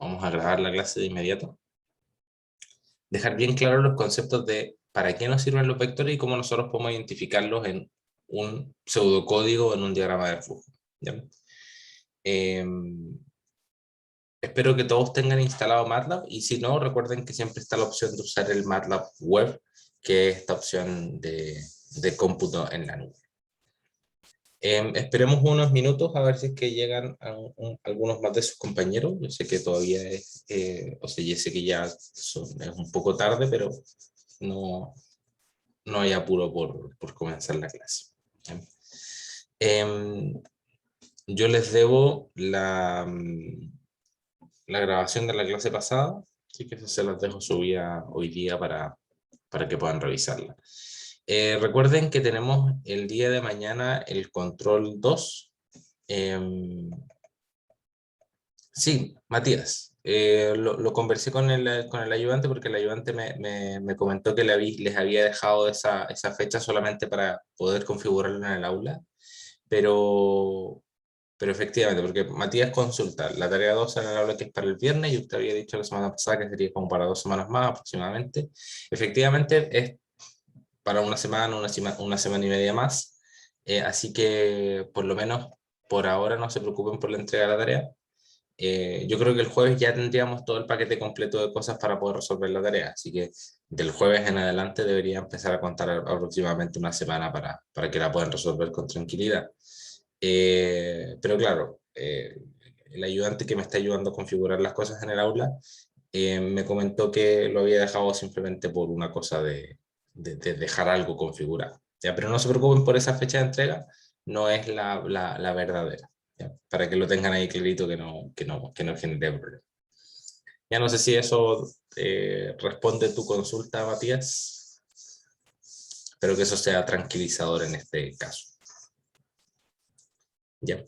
vamos a grabar la clase de inmediato. Dejar bien claros los conceptos de para qué nos sirven los vectores y cómo nosotros podemos identificarlos en un pseudocódigo o en un diagrama de flujo. ¿Ya? Espero que todos tengan instalado MATLAB, y si no, recuerden que siempre está la opción de usar el MATLAB Web, que es esta opción de cómputo en la nube. Esperemos unos minutos a ver si es que llegan algunos más de sus compañeros. Yo sé que todavía es, o sea, yo sé que ya es un poco tarde, pero no hay apuro por comenzar la clase. Yo les debo la grabación de la clase pasada, así que se las dejo subida hoy día para que puedan revisarla. Recuerden que tenemos el día de mañana el control 2. Sí, Matías, lo conversé con el ayudante, porque el ayudante me comentó que les había dejado esa fecha solamente para poder configurarlo en el aula, pero efectivamente, porque Matías consulta la tarea 2 en el aula, que es para el viernes, y usted había dicho la semana pasada que sería como para 2 semanas más aproximadamente. Efectivamente es para una semana y media más, así que por lo menos por ahora no se preocupen por la entrega de la tarea. Yo creo que el jueves ya tendríamos todo el paquete completo de cosas para poder resolver la tarea, así que del jueves en adelante debería empezar a contar aproximadamente una semana para que la puedan resolver con tranquilidad. Pero claro, el ayudante que me está ayudando a configurar las cosas en el aula me comentó que lo había dejado simplemente por una cosa de dejar algo configurado. ¿Ya? Pero no se preocupen por esa fecha de entrega, no es la verdadera. ¿Ya? Para que lo tengan ahí clarito, que no genere problema. Ya no sé si eso responde tu consulta, Matías. Espero que eso sea tranquilizador en este caso. Ya.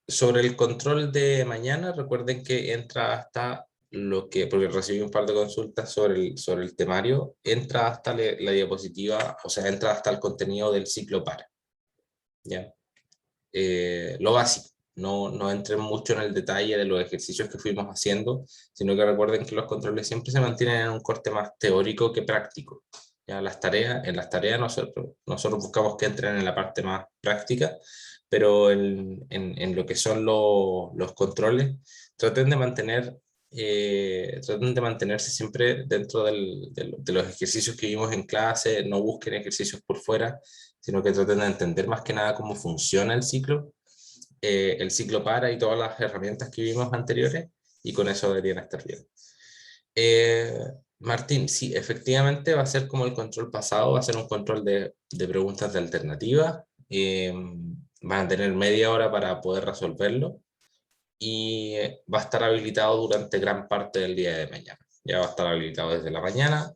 Sobre el control de mañana, recuerden que entra hasta porque recibí un par de consultas sobre el temario, entra hasta la diapositiva, o sea, entra hasta el contenido del ciclo par. ¿Ya? Lo básico, no entren mucho en el detalle de los ejercicios que fuimos haciendo, sino que recuerden que los controles siempre se mantienen en un corte más teórico que práctico. ¿Ya? En las tareas nosotros buscamos que entren en la parte más práctica, pero en lo que son los controles, traten de mantenerse siempre dentro de los ejercicios que vimos en clase. No busquen ejercicios por fuera, sino que traten de entender más que nada cómo funciona el ciclo para y todas las herramientas que vimos anteriores, y con eso deberían estar bien. Martín, sí, efectivamente va a ser como el control pasado, va a ser un control de preguntas de alternativa. Van a tener media hora para poder resolverlo, y va a estar habilitado durante gran parte del día de mañana. Ya va a estar habilitado desde la mañana,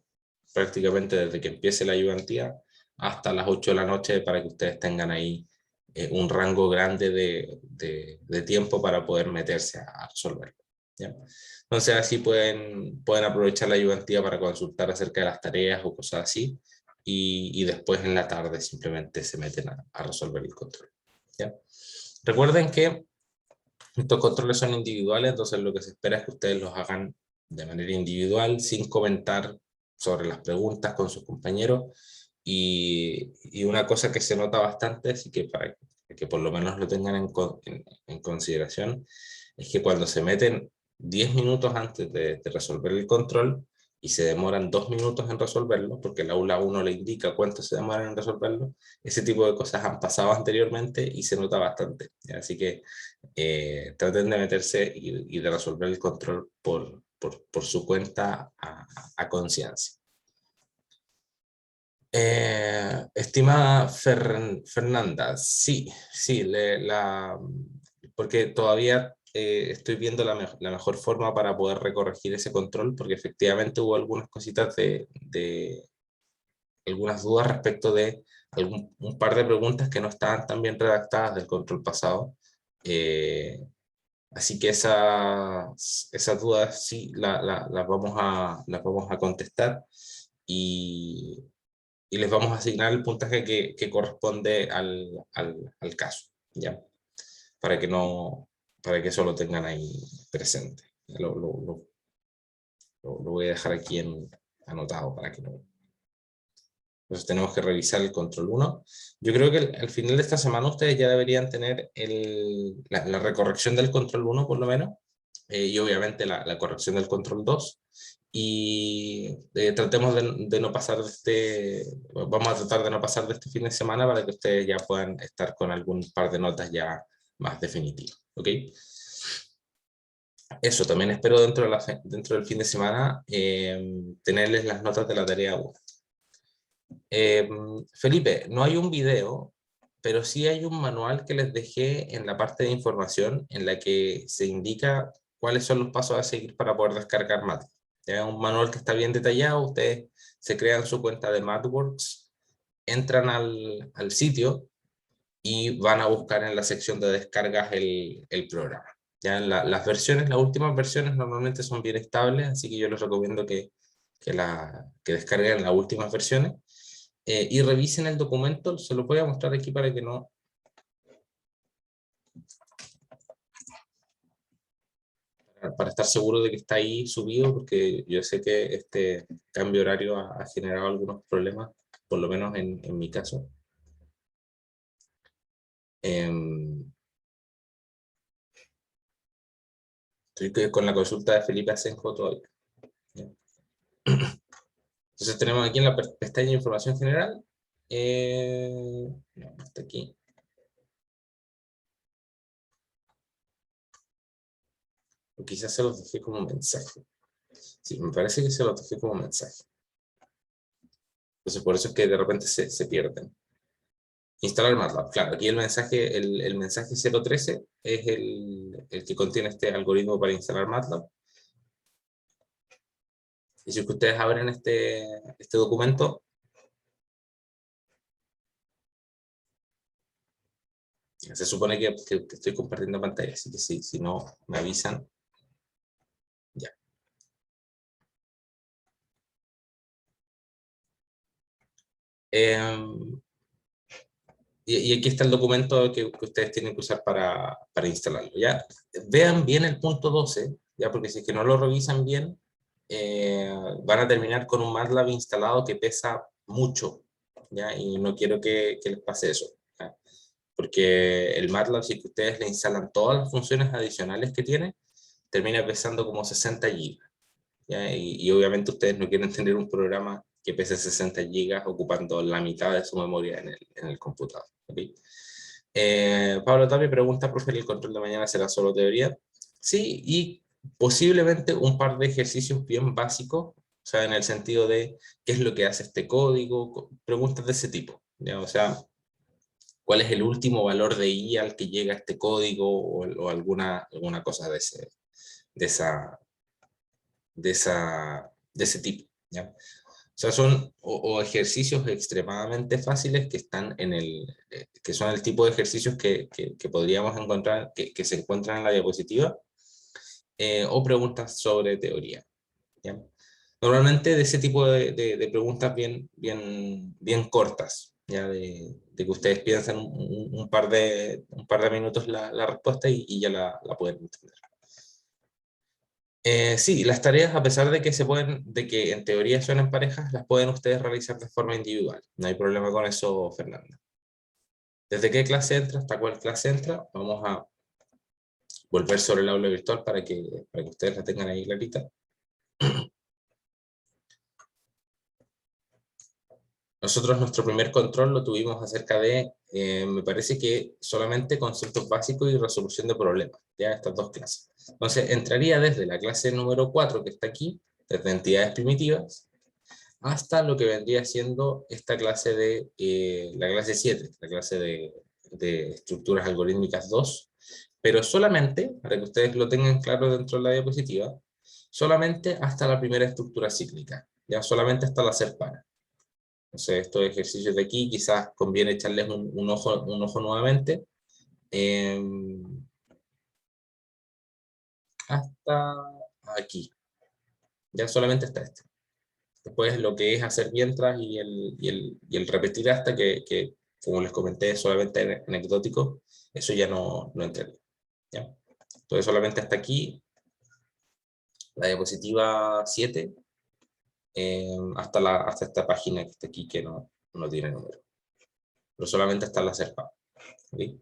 prácticamente desde que empiece la ayudantía hasta las 8 de la noche, para que ustedes tengan ahí un rango grande de tiempo para poder meterse a resolverlo. ¿Ya? Entonces así pueden aprovechar la ayudantía para consultar acerca de las tareas o cosas así, y después en la tarde simplemente se meten a resolver el control. ¿Ya? Recuerden que estos controles son individuales, entonces lo que se espera es que ustedes los hagan de manera individual, sin comentar sobre las preguntas con sus compañeros. Y una cosa que se nota bastante, así que para que por lo menos lo tengan en consideración, es que cuando se meten 10 minutos antes de resolver el control y se demoran 2 minutos en resolverlo, porque el aula 1 le indica cuánto se demoran en resolverlo, ese tipo de cosas han pasado anteriormente y se nota bastante. Así que traten de meterse y de resolver el control por su cuenta a conciencia. Estimada Fernanda, sí, porque todavía estoy viendo la mejor forma para poder recorregir ese control, porque efectivamente hubo algunas cositas algunas dudas respecto de un par de preguntas que no estaban tan bien redactadas del control pasado. Así que esas dudas sí las vamos a contestar, y les vamos a asignar el puntaje que corresponde al caso, ¿ya? Para que no para que eso lo tengan ahí presente. Lo voy a dejar aquí anotado para que no. Entonces tenemos que revisar el control 1. Yo creo que al final de esta semana ustedes ya deberían tener la recorrección del control 1 por lo menos, y obviamente la corrección del control 2. Y tratemos de no pasar vamos a tratar de no pasar de este fin de semana para que ustedes ya puedan estar con algún par de notas ya más definitivas. ¿Ok? Eso, también espero dentro del fin de semana tenerles las notas de la tarea 1. Felipe, no hay un video, pero sí hay un manual que les dejé en la parte de información en la que se indica cuáles son los pasos a seguir para poder descargar MATLAB. Es un manual que está bien detallado, ustedes se crean su cuenta de MathWorks, entran al sitio y van a buscar en la sección de descargas el programa. Ya las últimas versiones normalmente son bien estables, así que yo les recomiendo que descarguen las últimas versiones. Y revisen el documento, se lo voy a mostrar aquí para que no... Para estar seguro de que está ahí subido, porque yo sé que este cambio horario ha generado algunos problemas, por lo menos en mi caso. Estoy con la consulta de Felipe Asenjo todavía. Entonces tenemos aquí en la pestaña de información general, hasta aquí. O quizás se los dejé como mensaje. Sí, me parece que se los dejé como mensaje. Entonces por eso es que de repente se pierden. Instalar MATLAB. Claro, aquí el mensaje 013 es el que contiene este algoritmo para instalar MATLAB. Y si ustedes abren este documento, se supone que estoy compartiendo pantalla, así que si no me avisan, ya. Y aquí está el documento que ustedes tienen que usar para instalarlo, ¿ya? Vean bien el punto 12, ¿ya? Porque si es que no lo revisan bien, van a terminar con un MATLAB instalado que pesa mucho, ¿ya? Y no quiero que les pase eso, ¿ya? Porque el MATLAB, si que ustedes le instalan todas las funciones adicionales que tiene, termina pesando como 60 gigas, ¿ya? Y obviamente ustedes no quieren tener un programa que pese 60 gigas ocupando la mitad de su memoria en el computador, ¿okay? Pablo Tapia pregunta, profe, ¿el control de mañana será solo teoría? Sí, y posiblemente un par de ejercicios bien básicos, o sea, en el sentido de qué es lo que hace este código, preguntas de ese tipo, ¿ya? O sea, ¿cuál es el último valor de I al que llega este código o alguna cosa de ese tipo, ¿ya? O sea, son ejercicios extremadamente fáciles que están que son el tipo de ejercicios que podríamos encontrar, que se encuentran en la diapositiva, o preguntas sobre teoría, ¿ya? Normalmente de ese tipo de preguntas bien cortas, ¿ya? De que ustedes piensan un par de minutos la respuesta y ya la pueden entender. Sí, las tareas, a pesar de que de que en teoría son en parejas, las pueden ustedes realizar de forma individual. No hay problema con eso, Fernanda. ¿Desde qué clase entra hasta cuál clase entra? Vamos a volver sobre el aula virtual para que ustedes la tengan ahí clarita. Nosotros nuestro primer control lo tuvimos acerca de, me parece que solamente conceptos básicos y resolución de problemas, ya estas dos clases. Entonces entraría desde la clase número 4 que está aquí, desde entidades primitivas, hasta lo que vendría siendo esta clase la clase 7, la clase de estructuras algorítmicas 2, pero solamente, para que ustedes lo tengan claro dentro de la diapositiva, solamente hasta la primera estructura cíclica, ya solamente hasta la serpana. Entonces estos ejercicios de aquí quizás conviene echarles un ojo nuevamente, hasta aquí, ya solamente hasta este. Después lo que es hacer mientras y el repetir hasta que, como les comenté, es solamente anecdótico, eso ya no entraría, ¿ya? Entonces solamente hasta aquí, la diapositiva 7, hasta esta página que está aquí que no tiene número. Pero solamente hasta la CERPA. ¿Okay?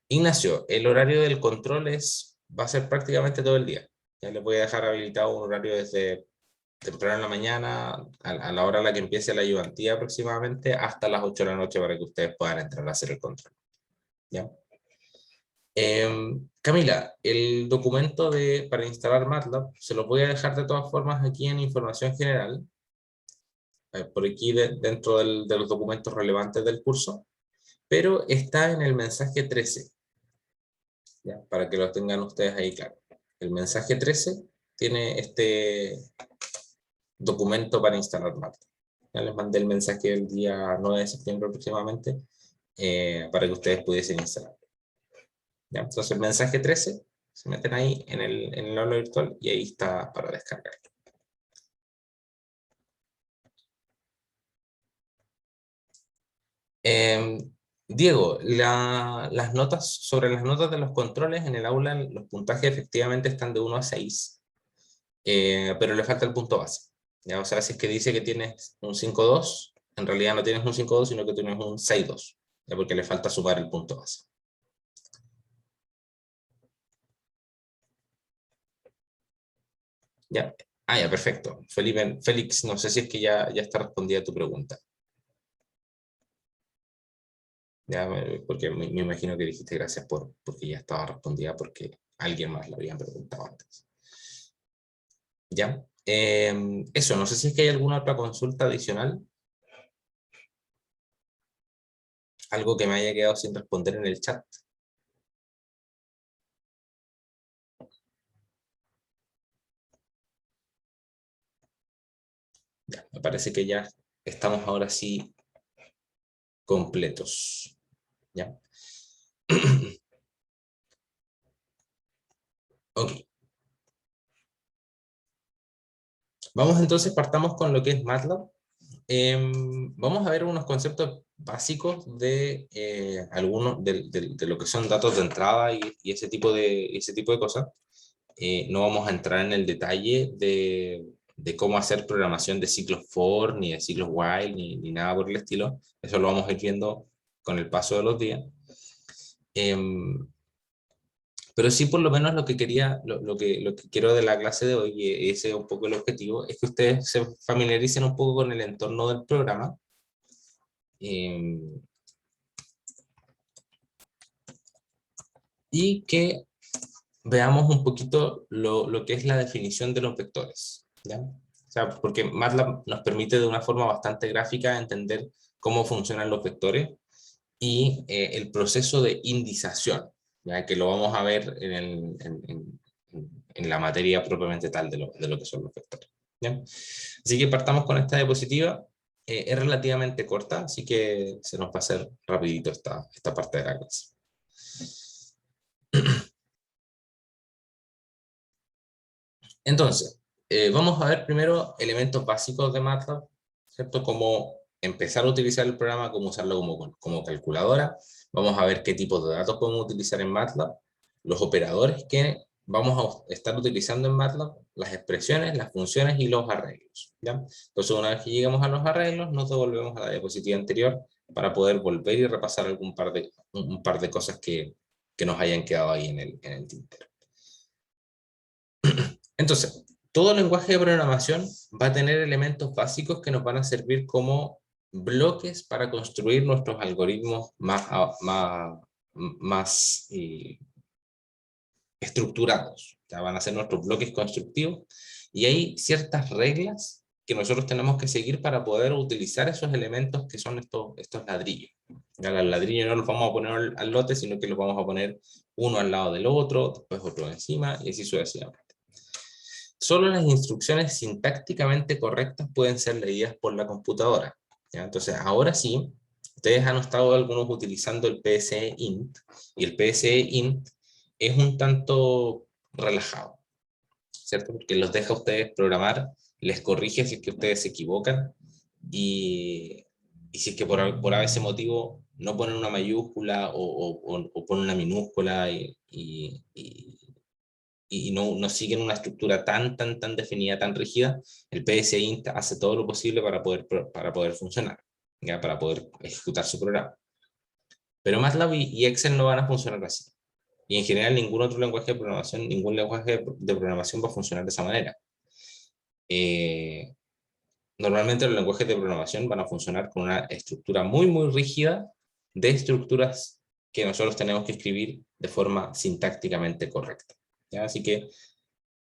Ignacio, el horario del control va a ser prácticamente todo el día. Ya les voy a dejar habilitado un horario desde temprano en la mañana, a la hora a la que empiece la ayudantía aproximadamente, hasta las 8 de la noche para que ustedes puedan entrar a hacer el control. ¿Ya? Camila, el documento para instalar MATLAB se lo voy a dejar de todas formas aquí en información general, por aquí dentro de los documentos relevantes del curso, pero está en el mensaje 13, ¿ya? Para que lo tengan ustedes ahí claro. El mensaje 13 tiene este documento para instalar MATLAB. Ya les mandé el mensaje el día 9 de septiembre aproximadamente, para que ustedes pudiesen instalar. ¿Ya? Entonces el mensaje 13, se meten ahí en el aula virtual y ahí está para descargar. Diego, sobre las notas de los controles en el aula, los puntajes efectivamente están de 1 a 6, pero le falta el punto base. ¿Ya? O sea, si es que dice que tienes un 5.2, en realidad no tienes un 5.2, sino que tienes un 6.2, ¿ya? Porque le falta sumar el punto base. Ya. Ah, ya, perfecto. Félix, no sé si es que ya está respondida tu pregunta. Ya, porque me imagino que dijiste gracias porque ya estaba respondida porque alguien más la había preguntado antes. ¿Ya? Eso, no sé si es que hay alguna otra consulta adicional. Algo que me haya quedado sin responder en el chat. Ya, me parece que ya estamos ahora sí completos. ¿Ya? Ok. Vamos entonces, partamos con lo que es MATLAB. Vamos a ver unos conceptos básicos de algunos de lo que son datos de entrada y ese tipo de cosas. No vamos a entrar en el detalle de cómo hacer programación de ciclos for, ni de ciclos while, ni nada por el estilo. Eso lo vamos a ir viendo con el paso de los días. Pero sí, por lo menos lo que quería, lo que quiero de la clase de hoy, y ese es un poco el objetivo, es que ustedes se familiaricen un poco con el entorno del programa. Y que veamos un poquito lo que es la definición de los vectores, ¿ya? O sea, porque MATLAB nos permite de una forma bastante gráfica entender cómo funcionan los vectores y el proceso de indización, ya que lo vamos a ver en la materia propiamente tal de lo que son los vectores, ¿ya? Así que partamos con esta diapositiva. Es relativamente corta, así que se nos va a hacer rapidito esta parte de la clase. Entonces, vamos a ver primero elementos básicos de MATLAB, ¿cierto? Cómo empezar a utilizar el programa, cómo usarlo como calculadora. Vamos a ver qué tipos de datos podemos utilizar en MATLAB, los operadores que vamos a estar utilizando en MATLAB, las expresiones, las funciones y los arreglos, ¿ya? Entonces, una vez que lleguemos a los arreglos, nos devolvemos a la diapositiva anterior para poder volver y repasar un par de cosas que nos hayan quedado ahí en el tintero. Entonces, todo lenguaje de programación va a tener elementos básicos que nos van a servir como bloques para construir nuestros algoritmos más estructurados. Ya van a ser nuestros bloques constructivos y hay ciertas reglas que nosotros tenemos que seguir para poder utilizar esos elementos que son estos ladrillos. Ya los ladrillos no los vamos a poner al lote, sino que los vamos a poner uno al lado del otro, después otro encima y así sucesivamente. Solo las instrucciones sintácticamente correctas pueden ser leídas por la computadora, ¿ya? Entonces, ahora sí, ustedes han estado algunos utilizando el PSEInt, y el PSEInt es un tanto relajado, ¿cierto? Porque los deja a ustedes programar, les corrige si es que ustedes se equivocan, y si es que por ese motivo no ponen una mayúscula o ponen una minúscula y no siguen una estructura tan definida, tan rígida, el PSINT hace todo lo posible para poder funcionar, ¿ya? Para poder ejecutar su programa. Pero MATLAB y Excel no van a funcionar así. Y en general ningún otro lenguaje de programación, ningún lenguaje de programación va a funcionar de esa manera. Normalmente los lenguajes de programación van a funcionar con una estructura muy rígida de estructuras que nosotros tenemos que escribir de forma sintácticamente correcta, ¿ya? Así que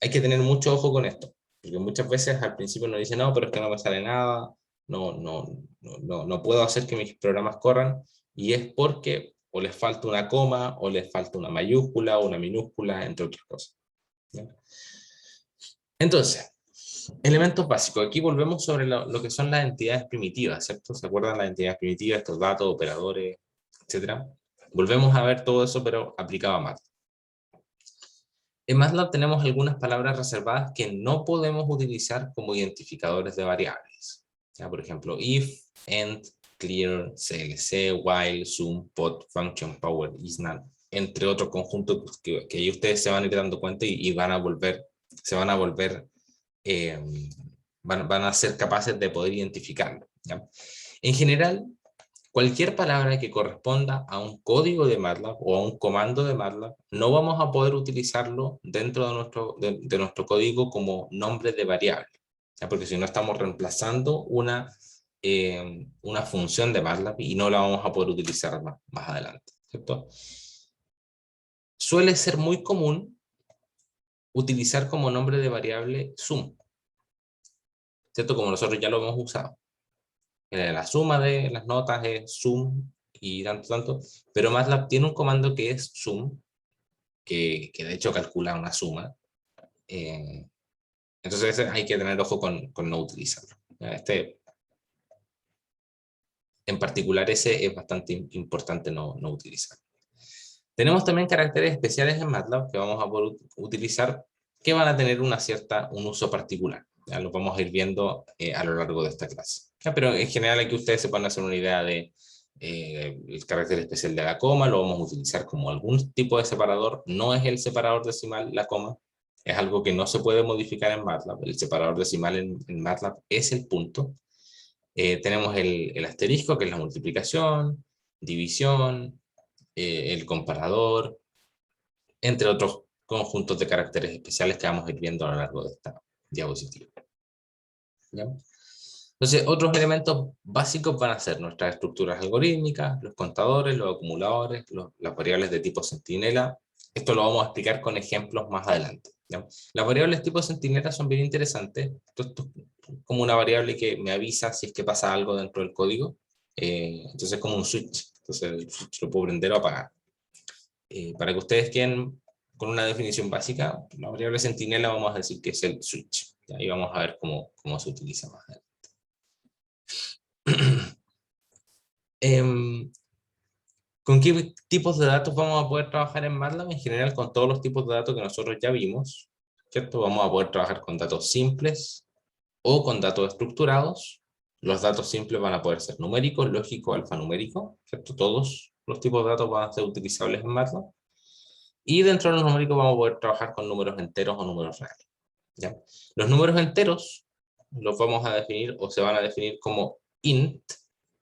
hay que tener mucho ojo con esto, porque muchas veces al principio nos dicen, no, pero es que no me sale nada, no puedo hacer que mis programas corran, y es porque o les falta una coma, o les falta una mayúscula, o una minúscula, entre otras cosas, ¿ya? Entonces, elementos básicos. Aquí volvemos sobre lo que son las entidades primitivas, ¿cierto? ¿Se acuerdan las entidades primitivas, estos datos, operadores, etcétera? Volvemos a ver todo eso, pero aplicado a MATLAB. En MATLAB tenemos algunas palabras reservadas que no podemos utilizar como identificadores de variables. ¿Ya? Por ejemplo, if, end, clear, CLC, while, sum, pot, function, power, isNaN, entre otros conjuntos que ahí ustedes se van a ir dando cuenta y se van a volver van a ser capaces de poder identificarlo, ¿ya? En general, cualquier palabra que corresponda a un código de MATLAB o a un comando de MATLAB, no vamos a poder utilizarlo dentro de nuestro código como nombre de variable, ¿ya? Porque si no estamos reemplazando una función de MATLAB y no la vamos a poder utilizar más adelante, ¿cierto? Suele ser muy común utilizar como nombre de variable sum, ¿cierto? Como nosotros ya lo hemos usado. La suma de las notas es sum y tanto, pero MATLAB tiene un comando que es sum, que de hecho calcula una suma. Entonces hay que tener ojo con no utilizarlo. En particular ese es bastante importante no utilizar. Tenemos también caracteres especiales en MATLAB que vamos a poder utilizar, que van a tener un uso particular. Ya lo vamos a ir viendo a lo largo de esta clase. Ya, pero en general aquí ustedes se pueden hacer una idea de el carácter especial de la coma, lo vamos a utilizar como algún tipo de separador. No es el separador decimal la coma, es algo que no se puede modificar en MATLAB. El separador decimal en MATLAB es el punto. Tenemos el asterisco, que es la multiplicación, división, el comparador, entre otros conjuntos de caracteres especiales que vamos a ir viendo a lo largo de esta diapositiva. ¿Ya? Entonces, otros elementos básicos van a ser nuestras estructuras algorítmicas, los contadores, los acumuladores, las variables de tipo centinela. Esto lo vamos a explicar con ejemplos más adelante, ¿ya? Las variables tipo centinela son bien interesantes. Esto es como una variable que me avisa si es que pasa algo dentro del código. Entonces es como un switch. Entonces el switch lo puedo prender o apagar. Para que ustedes queden con una definición básica, la variable centinela vamos a decir que es el switch. ¿Ya? Y vamos a ver cómo se utiliza más adelante. ¿Con qué tipos de datos vamos a poder trabajar en MATLAB? En general, con todos los tipos de datos que nosotros ya vimos, ¿cierto? Vamos a poder trabajar con datos simples o con datos estructurados. Los datos simples van a poder ser numéricos, lógicos, alfanuméricos, ¿cierto? Todos los tipos de datos van a ser utilizables en MATLAB. Y dentro de los numéricos vamos a poder trabajar con números enteros o números reales, ¿ya? Los números enteros los vamos a definir o se van a definir como int,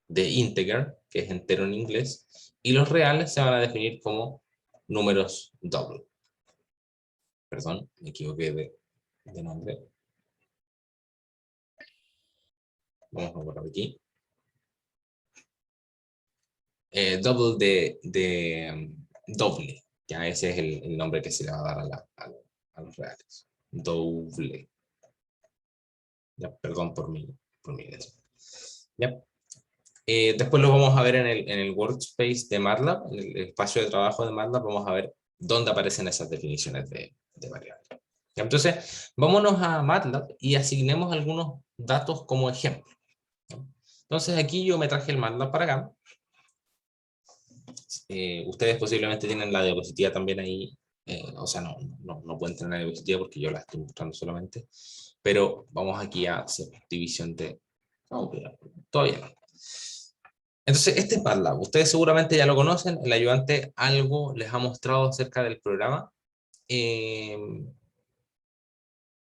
de integer, que es entero en inglés, y los reales se van a definir como números double. Perdón, me equivoqué de nombre. Vamos a borrar aquí. Double doble. Ya ese es el nombre que se le va a dar a los reales. Doble. Ya, perdón por mi idea. Ya. Después lo vamos a ver en el workspace de MATLAB, en el espacio de trabajo de MATLAB, vamos a ver dónde aparecen esas definiciones de variables. Entonces, vámonos a MATLAB y asignemos algunos datos como ejemplo. Entonces, aquí yo me traje el MATLAB para acá. Ustedes posiblemente tienen la diapositiva también ahí. O sea, no pueden tener la diapositiva porque yo la estoy mostrando solamente. Pero vamos aquí a hacer división de... No, todavía no. Entonces, este es MATLAB. Ustedes seguramente ya lo conocen. El ayudante algo les ha mostrado acerca del programa. Eh,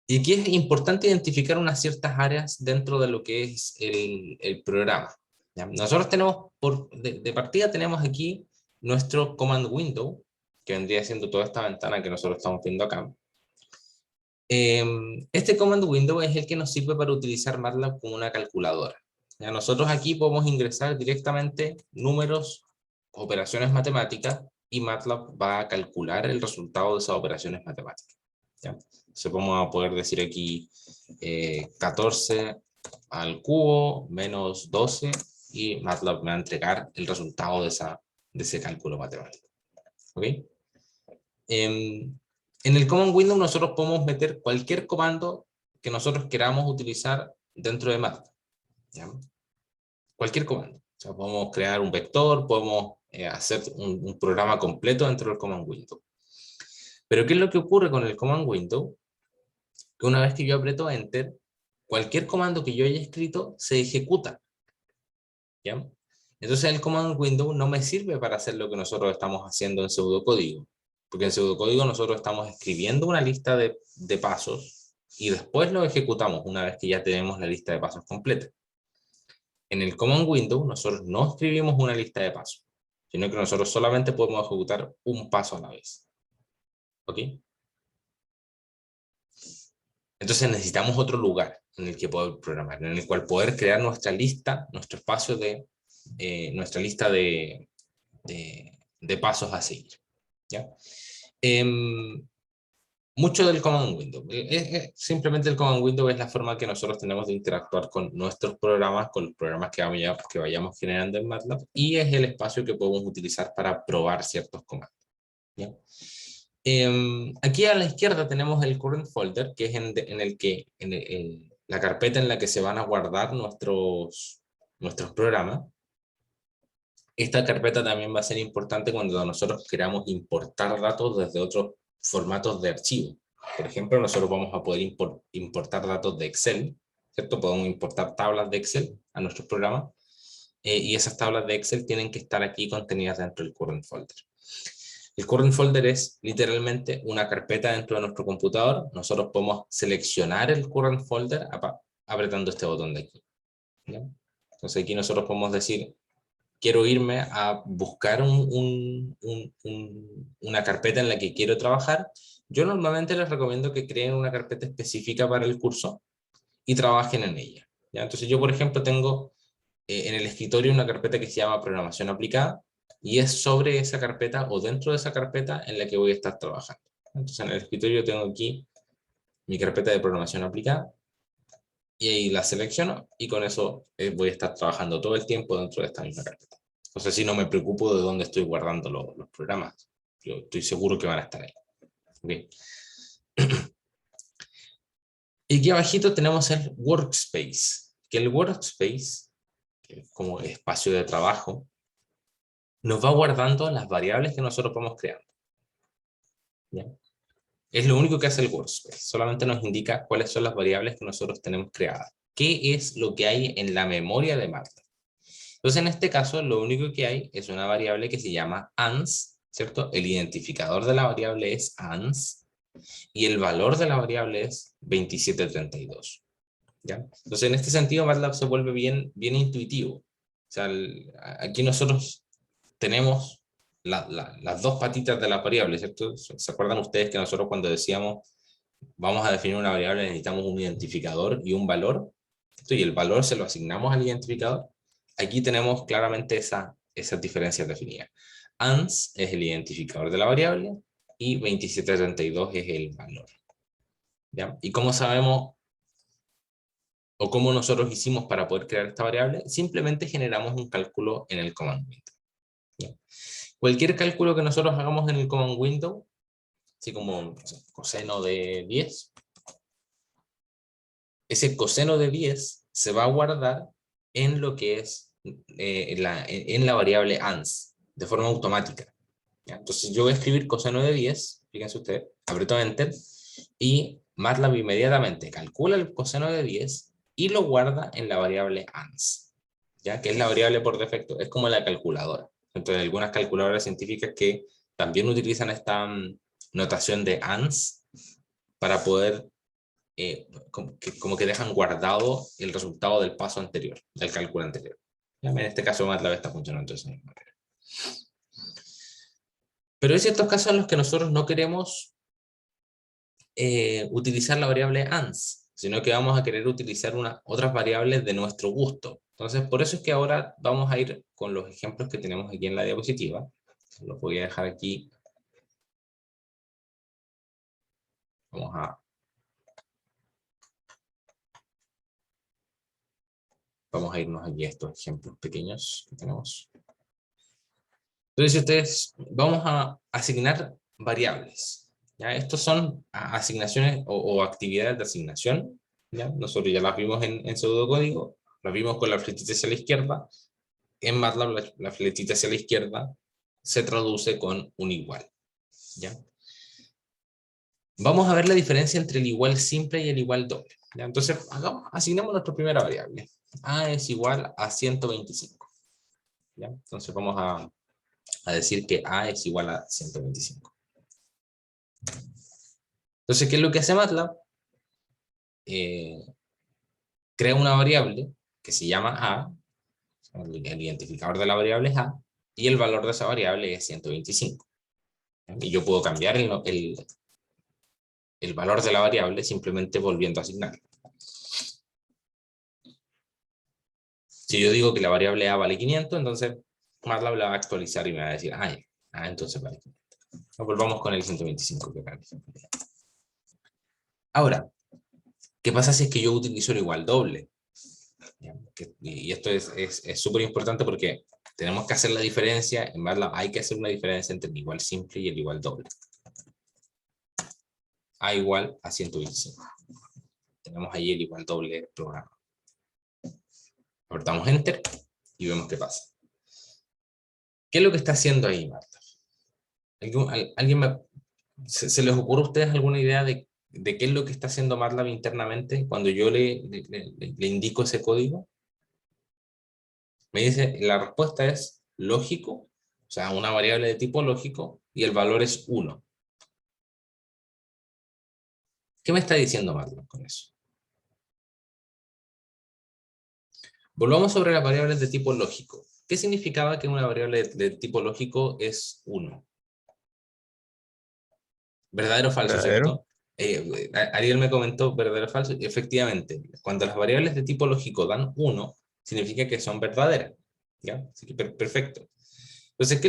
y aquí es importante identificar unas ciertas áreas dentro de lo que es el programa. ¿Ya? Nosotros tenemos, de partida tenemos aquí nuestro command window, que vendría siendo toda esta ventana que nosotros estamos viendo acá. Este command window es el que nos sirve para utilizar MATLAB como una calculadora. ¿Ya? Nosotros aquí podemos ingresar directamente números, operaciones matemáticas, y MATLAB va a calcular el resultado de esas operaciones matemáticas. ¿Ya? Entonces vamos a poder decir aquí 14 al cubo menos 12, y MATLAB me va a entregar el resultado de ese cálculo matemático. ¿Ok? En el command window nosotros podemos meter cualquier comando que nosotros queramos utilizar dentro de MATLAB. ¿Ya? Cualquier comando. O sea, podemos crear un vector, podemos hacer un programa completo dentro del command window. Pero ¿qué es lo que ocurre con el command window? Que una vez que yo aprieto Enter, cualquier comando que yo haya escrito se ejecuta. ¿Ya? Entonces el command window no me sirve para hacer lo que nosotros estamos haciendo en pseudocódigo. Porque en pseudocódigo nosotros estamos escribiendo una lista de pasos y después lo ejecutamos una vez que ya tenemos la lista de pasos completa. En el command window nosotros no escribimos una lista de pasos, sino que nosotros solamente podemos ejecutar un paso a la vez. ¿Ok? Entonces necesitamos otro lugar en el que poder programar, en el cual poder crear nuestra lista, nuestro espacio nuestra lista de pasos a seguir. ¿Ya? Mucho del command window. Simplemente el command window es la forma que nosotros tenemos de interactuar con nuestros programas, con los programas que vayamos generando en MATLAB, y es el espacio que podemos utilizar para probar ciertos comandos. ¿Ya? Aquí a la izquierda tenemos el current folder, que es en el que, la carpeta en la que se van a guardar nuestros programas. Esta carpeta también va a ser importante cuando nosotros queramos importar datos desde otros formatos de archivo. Por ejemplo, nosotros vamos a poder importar datos de Excel, ¿cierto? Podemos importar tablas de Excel a nuestros programas, y esas tablas de Excel tienen que estar aquí contenidas dentro del current folder. El current folder es literalmente una carpeta dentro de nuestro computador. Nosotros podemos seleccionar el current folder apretando este botón de aquí. ¿Ya? Entonces aquí nosotros podemos decir, quiero irme a buscar una carpeta en la que quiero trabajar. Yo normalmente les recomiendo que creen una carpeta específica para el curso y trabajen en ella. ¿Ya? Entonces yo, por ejemplo, tengo en el escritorio una carpeta que se llama Programación Aplicada, y es sobre esa carpeta o dentro de esa carpeta en la que voy a estar trabajando. Entonces en el escritorio tengo aquí mi carpeta de Programación Aplicada, y ahí la selecciono, y con eso voy a estar trabajando todo el tiempo dentro de esta misma carpeta. Entonces así no me preocupo de dónde estoy guardando los programas. Yo estoy seguro que van a estar ahí. ¿Okay? Y aquí abajito tenemos el Workspace, que el Workspace, que es como espacio de trabajo, nos va guardando las variables que nosotros vamos creando. ¿Ya? Es lo único que hace el Workspace, solamente nos indica cuáles son las variables que nosotros tenemos creadas. ¿Qué es lo que hay en la memoria de MATLAB? Entonces, en este caso, lo único que hay es una variable que se llama ANS, ¿cierto? El identificador de la variable es ANS, y el valor de la variable es 2732. ¿Ya? Entonces, en este sentido, MATLAB se vuelve bien intuitivo. O sea, aquí nosotros tenemos las dos patitas de la variable, ¿cierto? ¿Se acuerdan ustedes que nosotros cuando decíamos vamos a definir una variable necesitamos un identificador y un valor? ¿Cierto? Y el valor se lo asignamos al identificador. Aquí tenemos claramente esas diferencias definidas. ANS es el identificador de la variable y 2732 es el valor. ¿Ya? ¿Y cómo sabemos o cómo nosotros hicimos para poder crear esta variable? Simplemente generamos un cálculo en el command window. ¿Ya? Cualquier cálculo que nosotros hagamos en el command window, así como, no sé, coseno de 10, ese coseno de 10 se va a guardar en lo que es en la variable ANS, de forma automática. ¿Ya? Entonces yo voy a escribir coseno de 10, fíjense ustedes, aprieto Enter, y MATLAB inmediatamente calcula el coseno de 10 y lo guarda en la variable ANS. ¿ya? Que es la variable por defecto, es como la calculadora. Entonces, algunas calculadoras científicas que también utilizan esta notación de ANS para poder, como que dejan guardado el resultado del paso anterior, del cálculo anterior. ¿Ya? En este caso, MATLAB está funcionando de esa misma manera. Pero hay ciertos casos en los que nosotros no queremos utilizar la variable ANS, sino que vamos a querer utilizar otras variables de nuestro gusto. Entonces, por eso es que ahora vamos a ir con los ejemplos que tenemos aquí en la diapositiva. Los voy a dejar aquí. Vamos a irnos aquí a estos ejemplos pequeños que tenemos. Entonces, vamos a asignar variables. ¿Ya? Estos son asignaciones o actividades de asignación. ¿Ya? Nosotros ya las vimos en pseudocódigo, las vimos con la flechita hacia la izquierda. En MATLAB la flechita hacia la izquierda se traduce con un igual. ¿Ya? Vamos a ver la diferencia entre el igual simple y el igual doble. ¿Ya? Entonces, asignemos nuestra primera variable. A es igual a 125. ¿Ya? Entonces vamos a decir que A es igual a 125. Entonces, ¿qué es lo que hace MATLAB? Crea una variable que se llama A, el identificador de la variable es A, y el valor de esa variable es 125. Y yo puedo cambiar el valor de la variable simplemente volviendo a asignarlo. Si yo digo que la variable A vale 500, entonces MATLAB la va a actualizar y me va a decir, entonces vale 500. Volvamos con el 125 que acá. Ahora, ¿qué pasa si es que yo utilizo el igual doble? Y esto es súper importante porque tenemos que hacer la diferencia, en MATLAB hay que hacer una diferencia entre el igual simple y el igual doble. A igual a 125. Tenemos ahí el igual doble programa. Apretamos Enter y vemos qué pasa. ¿Qué es lo que está haciendo ahí MATLAB? ¿Se les ocurre a ustedes alguna idea de qué es lo que está haciendo MATLAB internamente cuando yo le indico ese código? Me dice, la respuesta es lógico, o sea, una variable de tipo lógico, y el valor es 1. ¿Qué me está diciendo MATLAB con eso? Volvamos sobre las variables de tipo lógico. ¿Qué significaba que una variable de tipo lógico es 1? ¿Verdadero o falso, ¿Verdadero? cierto? Ariel me comentó verdadero o falso, y efectivamente, cuando las variables de tipo lógico dan 1, significa que son verdaderas. ¿Ya? Así que perfecto. Entonces, ¿qué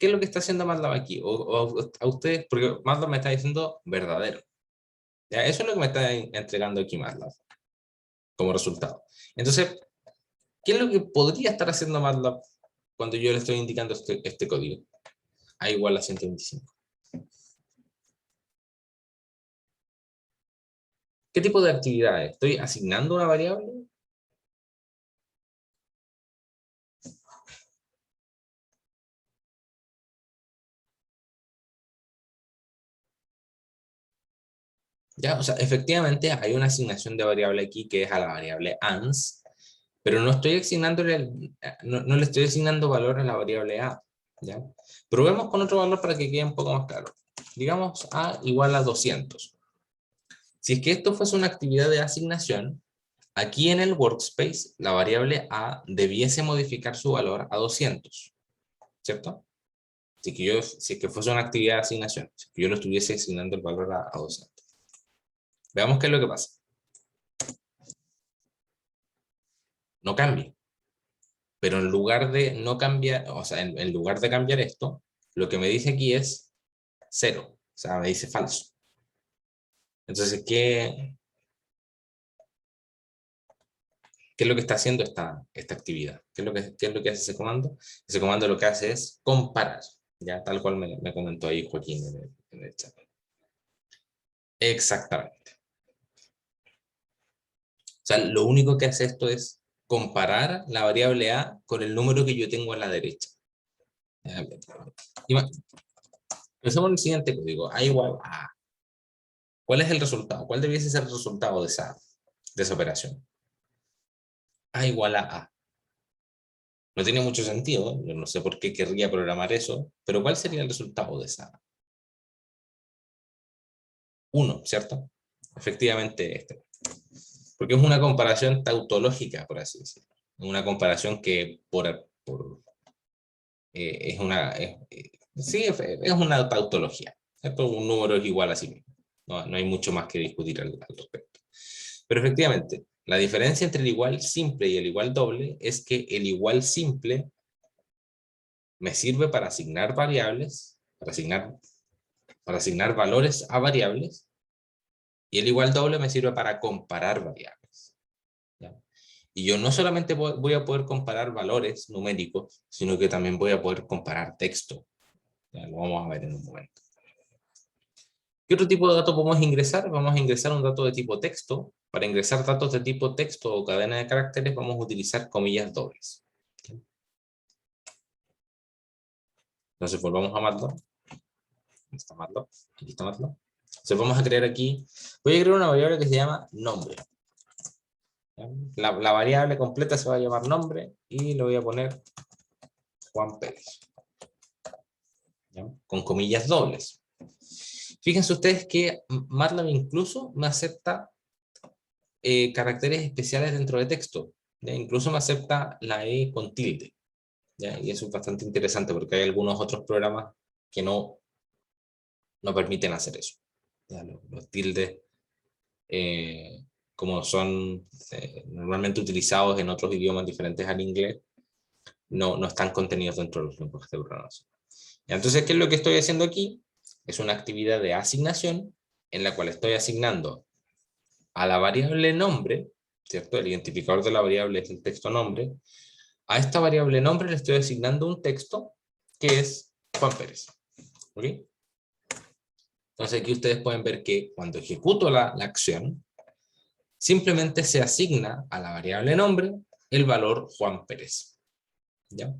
es lo que está haciendo MATLAB aquí? O a ustedes, porque MATLAB me está diciendo verdadero. ¿Ya? Eso es lo que me está entregando aquí MATLAB como resultado. Entonces, ¿qué es lo que podría estar haciendo MATLAB cuando yo le estoy indicando este código? A igual a 125. ¿Qué tipo de actividades? ¿Estoy asignando una variable? ¿Ya? O sea, efectivamente hay una asignación de variable aquí que es a la variable ANS, pero no estoy no le estoy asignando valor a la variable A. ¿Ya? Probemos con otro valor para que quede un poco más claro. Digamos A igual a 200. Si es que esto fuese una actividad de asignación, aquí en el workspace la variable A debiese modificar su valor a 200, ¿cierto? Si es que fuese una actividad de asignación, si yo lo estuviese asignando el valor a 200. Veamos qué es lo que pasa. No cambia. Pero en lugar de no cambiar, o sea, en lugar de cambiar esto, lo que me dice aquí es 0. O sea, me dice falso. Entonces, ¿qué es lo que está haciendo esta actividad? ¿Qué es lo que hace ese comando? Ese comando lo que hace es comparar, ya tal cual me comentó ahí Joaquín en el chat. Exactamente. O sea, lo único que hace esto es comparar la variable A con el número que yo tengo a la derecha. Pensemos en el siguiente código, A igual a. ¿Cuál es el resultado? ¿Cuál debiese ser el resultado de esa operación? A igual a A. No tiene mucho sentido, yo no sé por qué querría programar eso, pero ¿cuál sería el resultado de esa? 1, ¿cierto? Efectivamente este. Porque es una comparación tautológica, por así decirlo. Una comparación que es una... sí, es una tautología, ¿cierto? Un número es igual a sí mismo. No hay mucho más que discutir al respecto. Pero efectivamente, la diferencia entre el igual simple y el igual doble es que el igual simple me sirve para asignar variables, para asignar valores a variables, y el igual doble me sirve para comparar variables. ¿Ya? Y yo no solamente voy a poder comparar valores numéricos, sino que también voy a poder comparar texto. Ya lo vamos a ver en un momento. ¿Qué otro tipo de datos podemos ingresar? Vamos a ingresar un dato de tipo texto. Para ingresar datos de tipo texto o cadena de caracteres vamos a utilizar comillas dobles. Entonces volvamos a MATLAB. Aquí está MATLAB. Aquí está MATLAB. Entonces vamos a crear aquí, voy a crear una variable que se llama nombre. La variable completa se va a llamar nombre y le voy a poner Juan Pérez. ¿Ya? Con comillas dobles. Fíjense ustedes que MATLAB incluso me acepta caracteres especiales dentro de texto. ¿Ya? Incluso me acepta la E con tilde. ¿Ya? Y eso es bastante interesante porque hay algunos otros programas que no permiten hacer eso. ¿Ya? Los tildes, como son normalmente utilizados en otros idiomas diferentes al inglés, no están contenidos dentro de los lenguajes de programación. Entonces, ¿qué es lo que estoy haciendo aquí? Es una actividad de asignación en la cual estoy asignando a la variable nombre, ¿cierto? El identificador de la variable es el texto nombre. A esta variable nombre le estoy asignando un texto que es Juan Pérez. ¿Ok? Entonces aquí ustedes pueden ver que cuando ejecuto la acción, simplemente se asigna a la variable nombre el valor Juan Pérez. ¿Ya?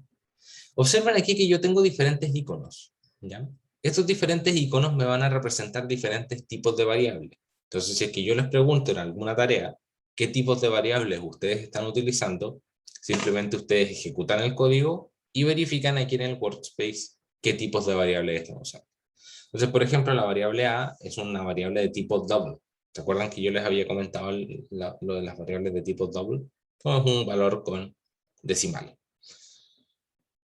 Observen aquí que yo tengo diferentes iconos. ¿Ya? Estos diferentes iconos me van a representar diferentes tipos de variables. Entonces, si es que yo les pregunto en alguna tarea qué tipos de variables ustedes están utilizando, simplemente ustedes ejecutan el código y verifican aquí en el workspace qué tipos de variables están usando. Entonces, por ejemplo, la variable A es una variable de tipo double. ¿Se acuerdan que yo les había comentado lo de las variables de tipo double? Es un valor con decimales.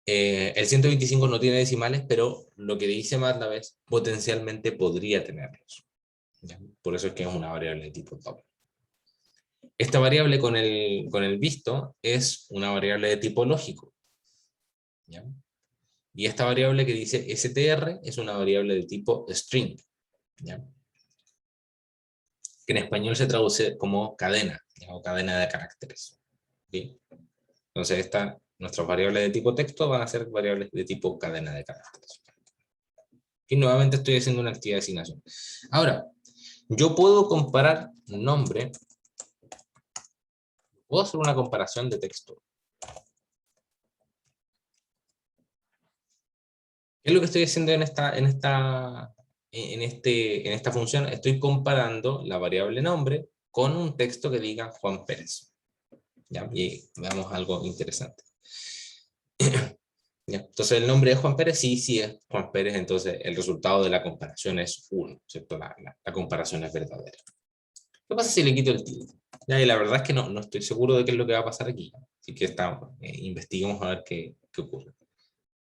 El 125 no tiene decimales, pero lo que dice MATLAB es potencialmente podría tenerlos. ¿Ya? Por eso es que es una variable de tipo double. Esta variable con el visto es una variable de tipo lógico. ¿Ya? Y esta variable que dice str es una variable de tipo string. ¿Ya? Que en español se traduce como cadena, ¿ya? O cadena de caracteres. ¿Sí? Entonces nuestras variables de tipo texto van a ser variables de tipo cadena de caracteres. Y nuevamente estoy haciendo una actividad de asignación. Ahora, yo puedo comparar nombre, puedo hacer una comparación de texto. ¿Qué es lo que estoy haciendo en esta función? Estoy comparando la variable nombre con un texto que diga Juan Pérez. ¿Ya? Y veamos algo interesante. ¿Ya? Entonces el nombre de Juan Pérez, sí es Juan Pérez, entonces el resultado de la comparación es 1, ¿cierto? La comparación es verdadera. ¿Qué pasa si le quito el tilde? Ya, y la verdad es que no estoy seguro de qué es lo que va a pasar aquí. Así que investiguemos a ver qué ocurre.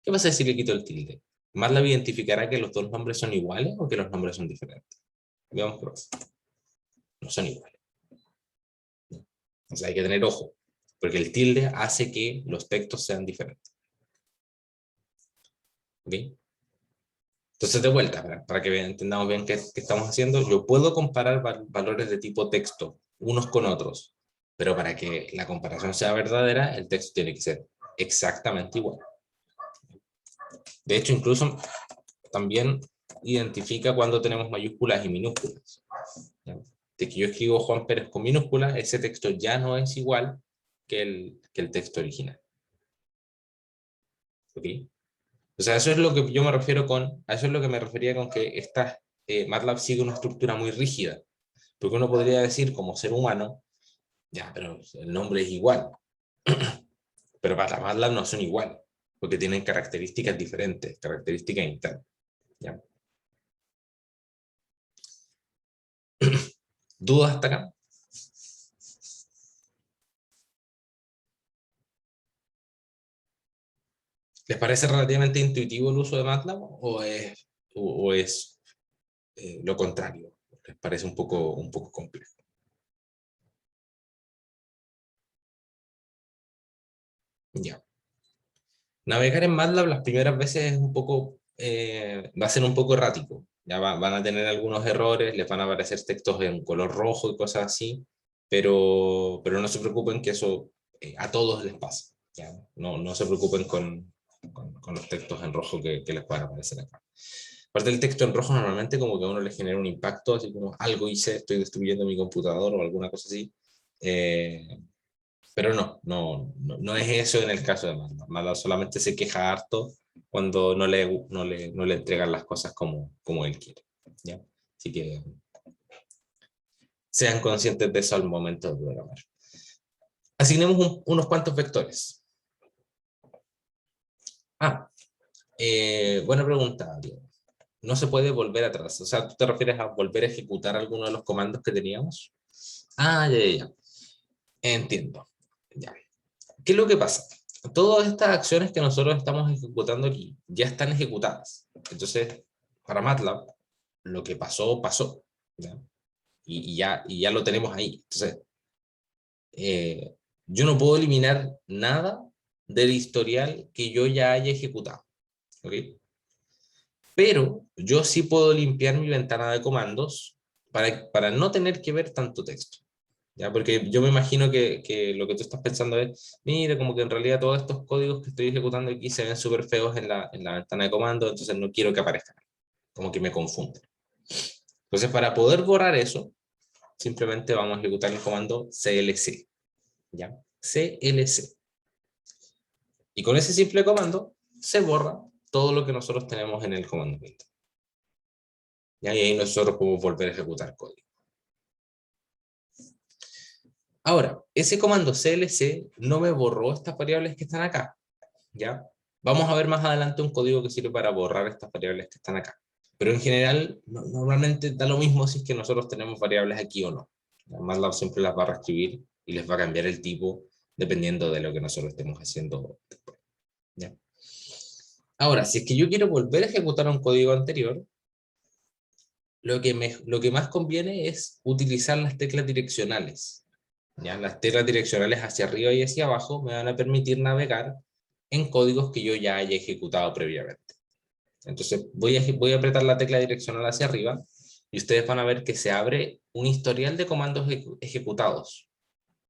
¿Qué pasa si le quito el tilde? ¿MATLAB identificará que los dos nombres son iguales o que los nombres son diferentes? Veamos qué pasa. No son iguales. Entonces hay que tener ojo, porque el tilde hace que los textos sean diferentes. ¿Ok? Entonces, de vuelta, para que entendamos bien qué estamos haciendo, yo puedo comparar valores de tipo texto unos con otros, pero para que la comparación sea verdadera, el texto tiene que ser exactamente igual. De hecho, incluso también identifica cuando tenemos mayúsculas y minúsculas. ¿Ya? De que yo escribo Juan Pérez con minúsculas, ese texto ya no es igual que el texto original. ¿Ok? O sea, eso es lo que yo me refiero a eso es lo que me refería con que MATLAB sigue una estructura muy rígida. Porque uno podría decir como ser humano, ya, pero el nombre es igual. pero para MATLAB no son iguales, porque tienen características diferentes, características internas. ¿Ya? ¿Dudas hasta acá? ¿Les parece relativamente intuitivo el uso de MATLAB o es lo contrario? ¿Les parece un poco complejo? Ya. Navegar en MATLAB las primeras veces es va a ser un poco errático. Ya van a tener algunos errores, les van a aparecer textos en color rojo y cosas así, pero no se preocupen que eso a todos les pasa. ¿Ya? No se preocupen con los textos en rojo que les puedan aparecer acá. Aparte del texto en rojo normalmente como que a uno le genera un impacto, así como algo hice, estoy destruyendo mi computador o alguna cosa así. Pero no es eso en el caso de Manda. Manda solamente se queja harto cuando no le entregan las cosas como él quiere. ¿Ya? Así que sean conscientes de eso al momento de programar. Asignemos unos cuantos vectores. Buena pregunta, Diego. No se puede volver atrás. O sea, ¿tú te refieres a volver a ejecutar alguno de los comandos que teníamos? Ya. Entiendo. Ya. ¿Qué es lo que pasa? Todas estas acciones que nosotros estamos ejecutando aquí ya están ejecutadas. Entonces, para MATLAB, lo que pasó, pasó. ¿Ya? Y ya lo tenemos ahí. Entonces, yo no puedo eliminar nada del historial que yo ya haya ejecutado. ¿Ok? Pero yo sí puedo limpiar mi ventana de comandos para no tener que ver tanto texto. ¿Ya? Porque yo me imagino que lo que tú estás pensando es, mira, como que en realidad todos estos códigos que estoy ejecutando aquí se ven súper feos en la ventana de comandos, entonces no quiero que aparezcan. Como que me confunden. Entonces, para poder borrar eso, simplemente vamos a ejecutar el comando clc. ¿Ya? clc. Y con ese simple comando se borra todo lo que nosotros tenemos en el comando print. Y ahí nosotros podemos volver a ejecutar código. Ahora, ese comando clc no me borró estas variables que están acá. ¿Ya? Vamos a ver más adelante un código que sirve para borrar estas variables que están acá. Pero en general, normalmente da lo mismo si es que nosotros tenemos variables aquí o no. MATLAB siempre las va a reescribir y les va a cambiar el tipo dependiendo de lo que nosotros estemos haciendo después. ¿Ya? Ahora, si es que yo quiero volver a ejecutar un código anterior, lo que más conviene es utilizar las teclas direccionales. ¿Ya? Las teclas direccionales hacia arriba y hacia abajo me van a permitir navegar en códigos que yo ya haya ejecutado previamente. Entonces voy a apretar la tecla direccional hacia arriba y ustedes van a ver que se abre un historial de comandos ejecutados.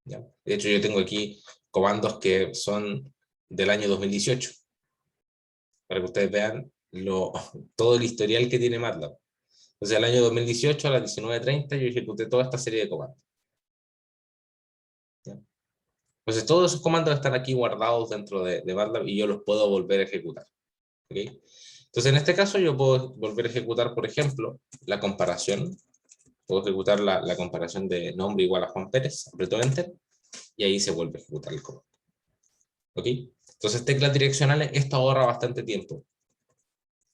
¿Ya? De hecho, yo tengo aquí comandos que son del año 2018, para que ustedes vean todo el historial que tiene MATLAB. Entonces, el año 2018 a las 19:30 yo ejecuté toda esta serie de comandos. ¿Ya? Entonces, todos esos comandos están aquí guardados dentro de MATLAB y yo los puedo volver a ejecutar. ¿Okay? Entonces, en este caso, yo puedo volver a ejecutar, por ejemplo, la comparación. Puedo ejecutar la comparación de nombre igual a Juan Pérez, aprieto Enter, y ahí se vuelve a ejecutar el comando. ¿Ok? Entonces, teclas direccionales, esto ahorra bastante tiempo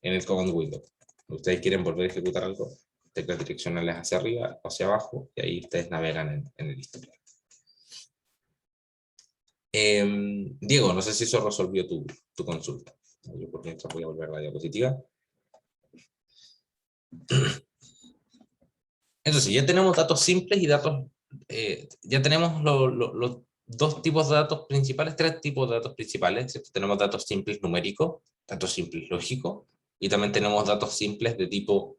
en el command window. Ustedes quieren volver a ejecutar algo, teclas direccionales hacia arriba o hacia abajo, y ahí ustedes navegan en el historial. Diego, no sé si eso resolvió tu consulta. Yo por mientras voy a volver a la diapositiva. Entonces, ya tenemos datos simples y datos, ya tenemos los dos tipos de datos principales, tres tipos de datos principales, ¿cierto? Tenemos datos simples numéricos, datos simples lógicos, y también tenemos datos simples de tipo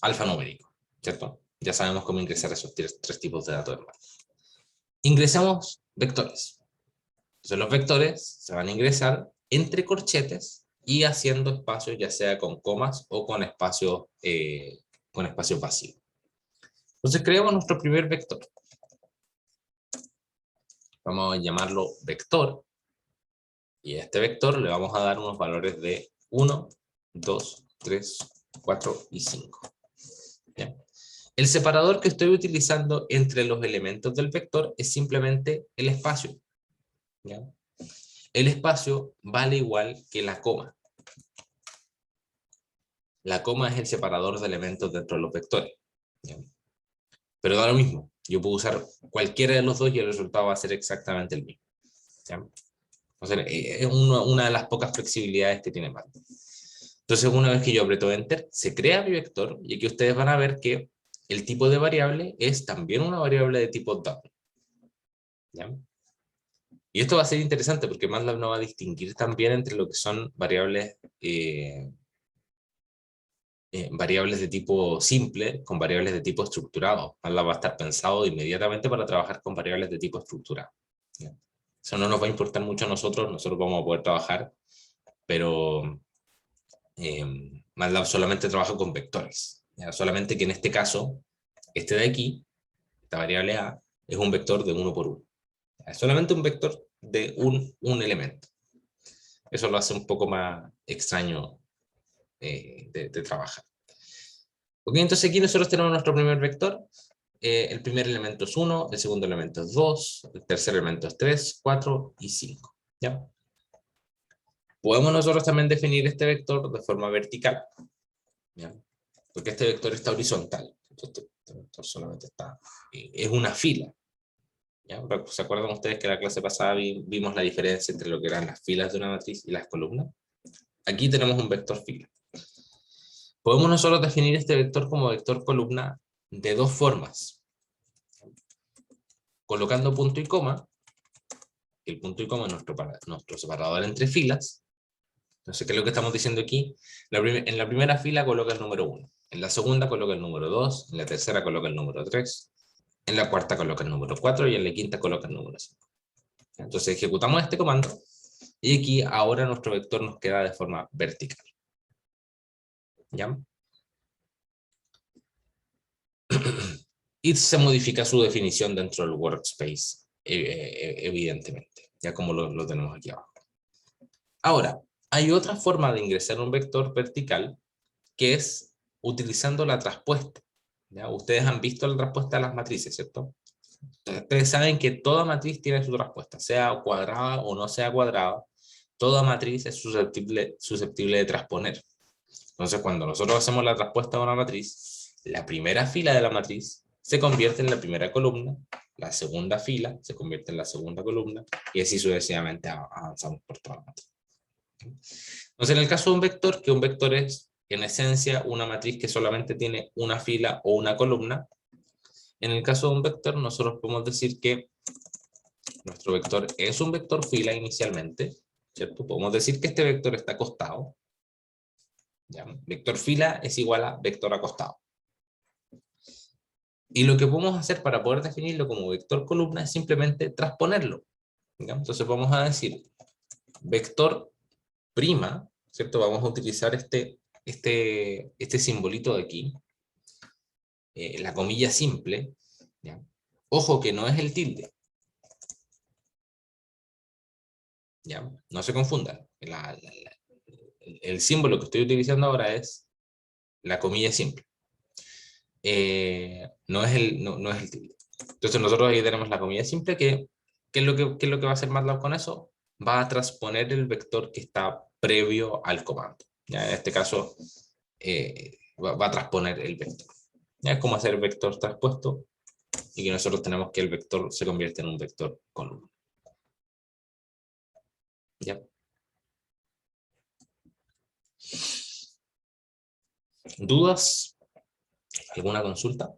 alfanumérico, ¿cierto? Ya sabemos cómo ingresar esos tres tipos de datos. Ingresamos vectores. Entonces los vectores se van a ingresar entre corchetes y haciendo espacios, ya sea con comas o con espacio vacío. Entonces creamos nuestro primer vector. Vamos a llamarlo vector. Y a este vector le vamos a dar unos valores de 1, 2, 3, 4 y 5. ¿Ya? El separador que estoy utilizando entre los elementos del vector es simplemente el espacio. ¿Ya? el espacio vale igual que la coma. La coma es el separador de elementos dentro de los vectores. ¿Ya? Pero da lo mismo. Yo puedo usar cualquiera de los dos y el resultado va a ser exactamente el mismo. ¿Ya? O sea, es una de las pocas flexibilidades que tiene MATLAB. Entonces, una vez que yo aprieto Enter, se crea mi vector, y aquí ustedes van a ver que el tipo de variable es también una variable de tipo double. ¿Ya? Y esto va a ser interesante porque MATLAB no va a distinguir también entre lo que son variables, variables de tipo simple con variables de tipo estructurado. MATLAB va a estar pensado inmediatamente para trabajar con variables de tipo estructurado. ¿Ya? Eso no nos va a importar mucho a nosotros vamos a poder trabajar, pero MATLAB solamente trabaja con vectores. ¿Ya? Solamente que en este caso, este de aquí, esta variable A, es un vector de 1 por 1. Es solamente un vector de un elemento. Eso lo hace un poco más extraño de trabajar. Ok, entonces aquí nosotros tenemos nuestro primer vector. El primer elemento es 1, el segundo elemento es 2, el tercer elemento es 3, 4 y 5. ¿Ya? Podemos nosotros también definir este vector de forma vertical. ¿Ya? Porque este vector está horizontal. Entonces, este vector solamente está, es una fila. ¿Ya? ¿Se acuerdan ustedes que en la clase pasada vimos la diferencia entre lo que eran las filas de una matriz y las columnas? Aquí tenemos un vector fila. Podemos nosotros definir este vector como vector columna de dos formas. Colocando punto y coma, el punto y coma es nuestro separador entre filas. Entonces, ¿qué es lo que estamos diciendo aquí? En la primera fila coloca el número 1, en la segunda coloca el número 2, en la tercera coloca el número 3, en la cuarta coloca el número 4 y en la quinta coloca el número 5. Entonces ejecutamos este comando y aquí ahora nuestro vector nos queda de forma vertical. ¿Ya? Y se modifica su definición dentro del workspace, evidentemente, ya como lo tenemos aquí abajo. Ahora, hay otra forma de ingresar un vector vertical, que es utilizando la traspuesta. ¿Ya? Ustedes han visto la traspuesta de las matrices, ¿cierto? Ustedes saben que toda matriz tiene su traspuesta, sea cuadrada o no sea cuadrada, toda matriz es susceptible de transponer. Entonces, cuando nosotros hacemos la traspuesta de una matriz, la primera fila de la matriz se convierte en la primera columna, la segunda fila se convierte en la segunda columna, y así sucesivamente avanzamos por toda la matriz. Entonces, en el caso de un vector, que un vector es en esencia una matriz que solamente tiene una fila o una columna, en el caso de un vector nosotros podemos decir que nuestro vector es un vector fila inicialmente, ¿cierto? Podemos decir que este vector está acostado. ¿Ya? Vector fila es igual a vector acostado. Y lo que podemos hacer para poder definirlo como vector columna es simplemente transponerlo. ¿Ya? Entonces vamos a decir vector prima, ¿cierto? Vamos a utilizar este simbolito de aquí, la comilla simple. ¿Ya? Ojo que no es el tilde. ¿Ya? No se confundan. El símbolo que estoy utilizando ahora es la comilla simple. No es el tilde. Entonces nosotros ahí tenemos la comilla simple, ¿qué es lo que va a hacer MATLAB con eso? Va a transponer el vector que está previo al comando. ¿Ya? En este caso va a transponer el vector. ¿Ya? Es como hacer vector transpuesto y que nosotros tenemos que el vector se convierte en un vector columna. ¿Ya? ¿Dudas? ¿Alguna consulta?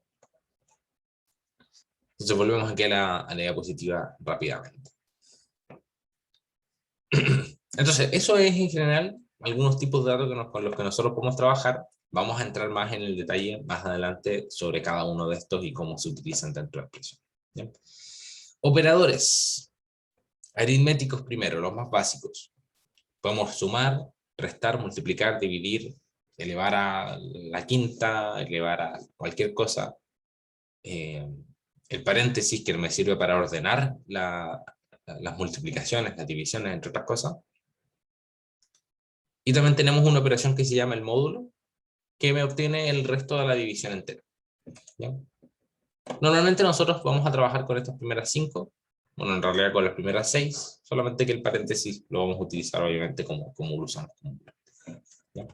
Entonces volvemos aquí a la diapositiva rápidamente. Entonces, eso es en general algunos tipos de datos con los que nosotros podemos trabajar. Vamos a entrar más en el detalle más adelante sobre cada uno de estos y cómo se utilizan dentro de la expresión. ¿Bien? Operadores aritméticos primero, los más básicos. Podemos sumar, restar, multiplicar, dividir, elevar a la quinta, elevar a cualquier cosa. El paréntesis que me sirve para ordenar las multiplicaciones, las divisiones, entre otras cosas. Y también tenemos una operación que se llama el módulo, que me obtiene el resto de la división entera. ¿Ya? Normalmente nosotros vamos a trabajar con estas primeras 5, Bueno, en realidad con las primeras 6, solamente que el paréntesis lo vamos a utilizar obviamente como lo usamos. ¿Ya?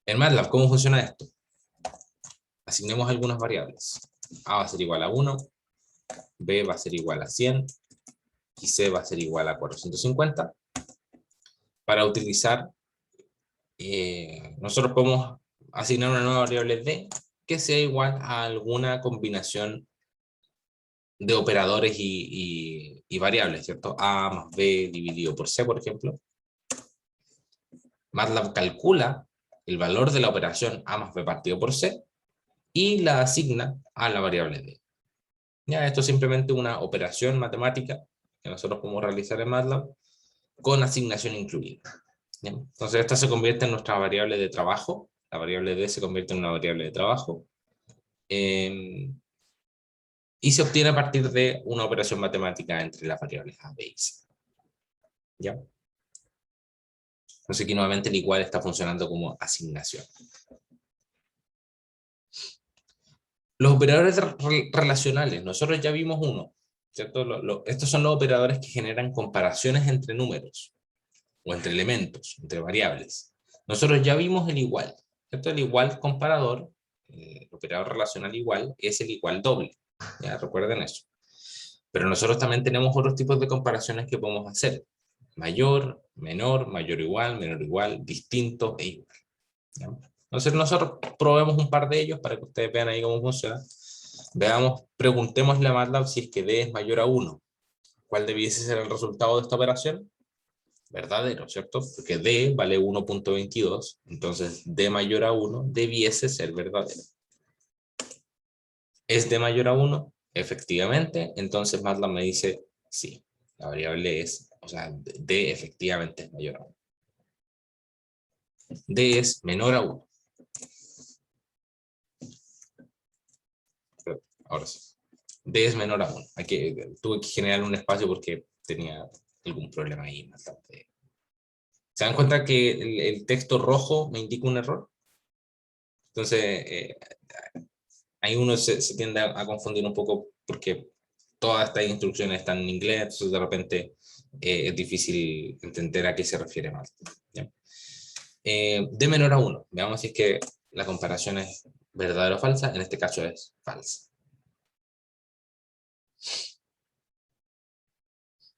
En MATLAB, ¿cómo funciona esto? Asignemos algunas variables. A va a ser igual a 1, B va a ser igual a 100, y C va a ser igual a 450. Para utilizar, nosotros podemos asignar una nueva variable D que sea igual a alguna combinación de operadores y variables, ¿cierto? A más B dividido por C, por ejemplo. MATLAB calcula el valor de la operación A más B partido por C y la asigna a la variable D. Ya, esto es simplemente una operación matemática que nosotros podemos realizar en MATLAB con asignación incluida. ¿Ya? Entonces esta se convierte en nuestra variable de trabajo, la variable D se convierte en una variable de trabajo, y se obtiene a partir de una operación matemática entre las variables A, B y C. ¿Ya? Entonces aquí nuevamente el igual está funcionando como asignación. Los operadores relacionales, nosotros ya vimos uno, ¿cierto? Estos son los operadores que generan comparaciones entre números, o entre elementos, entre variables. Nosotros ya vimos el igual, ¿cierto? El igual comparador, el operador relacional igual, es el igual doble. Ya recuerden eso. Pero nosotros también tenemos otros tipos de comparaciones que podemos hacer. Mayor, menor, mayor menor igual, distinto e igual. ¿Ya? Entonces nosotros probemos un par de ellos para que ustedes vean ahí cómo funciona. Veamos, preguntémosle a MATLAB si es que D es mayor a 1. ¿Cuál debiese ser el resultado de esta operación? Verdadero, ¿cierto? Porque D vale 1.22, entonces D mayor a 1 debiese ser verdadero. ¿Es D mayor a 1? Efectivamente, entonces MATLAB me dice sí, la variable es, o sea, D efectivamente es mayor a 1. D es menor a 1. Ahora sí. D es menor a 1. Tuve que generar un espacio porque tenía algún problema ahí. ¿Se dan cuenta que el texto rojo me indica un error? Entonces, ahí uno se tiende a confundir un poco porque todas estas instrucciones están en inglés, entonces de repente es difícil entender a qué se refiere mal. ¿Ya? D menor a 1. Veamos si es que la comparación es verdadera o falsa. En este caso es falsa.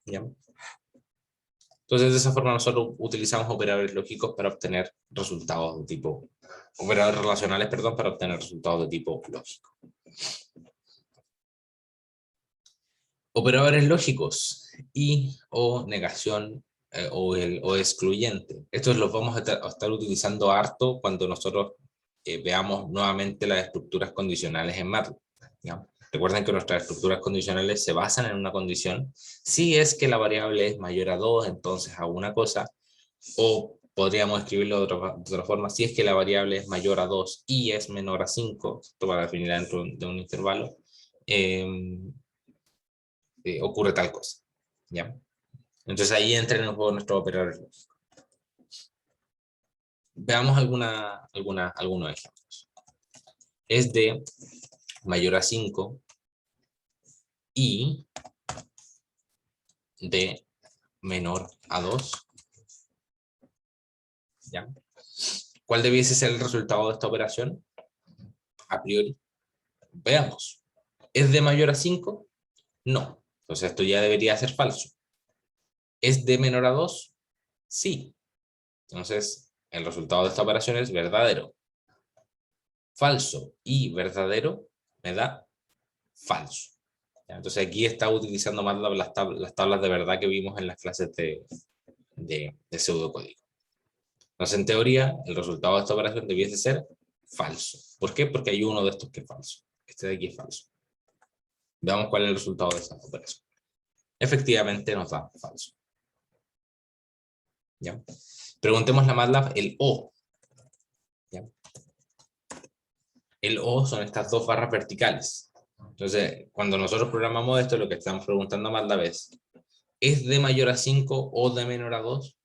¿Ya? Entonces, de esa forma nosotros utilizamos operadores lógicos para obtener resultados de tipo, operadores relacionales, perdón, para obtener resultados de tipo lógico. Operadores lógicos y o negación o excluyente. Estos los vamos a estar utilizando harto cuando nosotros veamos nuevamente las estructuras condicionales en MATLAB. ¿Ya? Recuerden que nuestras estructuras condicionales se basan en una condición. Si es que la variable es mayor a 2, entonces hago una cosa. O podríamos escribirlo de otra forma. Si es que la variable es mayor a 2 y es menor a 5, esto para definir dentro de un intervalo, ocurre tal cosa. ¿Ya? Entonces ahí entra en el juego nuestros operadores lógicos. Veamos algunos ejemplos. Es de mayor a 5 y de menor a 2. ¿Ya? ¿Cuál debiese ser el resultado de esta operación? A priori. Veamos. ¿Es de mayor a 5? No. Entonces esto ya debería ser falso. ¿Es de menor a 2? Sí. Entonces el resultado de esta operación es verdadero. Falso y verdadero me da falso. Entonces aquí está utilizando más las tablas de verdad que vimos en las clases de pseudocódigo. Entonces en teoría el resultado de esta operación debiese ser falso. ¿Por qué? Porque hay uno de estos que es falso. Este de aquí es falso. Veamos cuál es el resultado de esta operación. Efectivamente nos da falso. ¿Ya? Preguntémosle a MATLAB el O. ¿Ya? El O son estas dos barras verticales. Entonces, cuando nosotros programamos esto, lo que estamos preguntando a MATLAB ¿es de mayor a 5 o de menor a 2?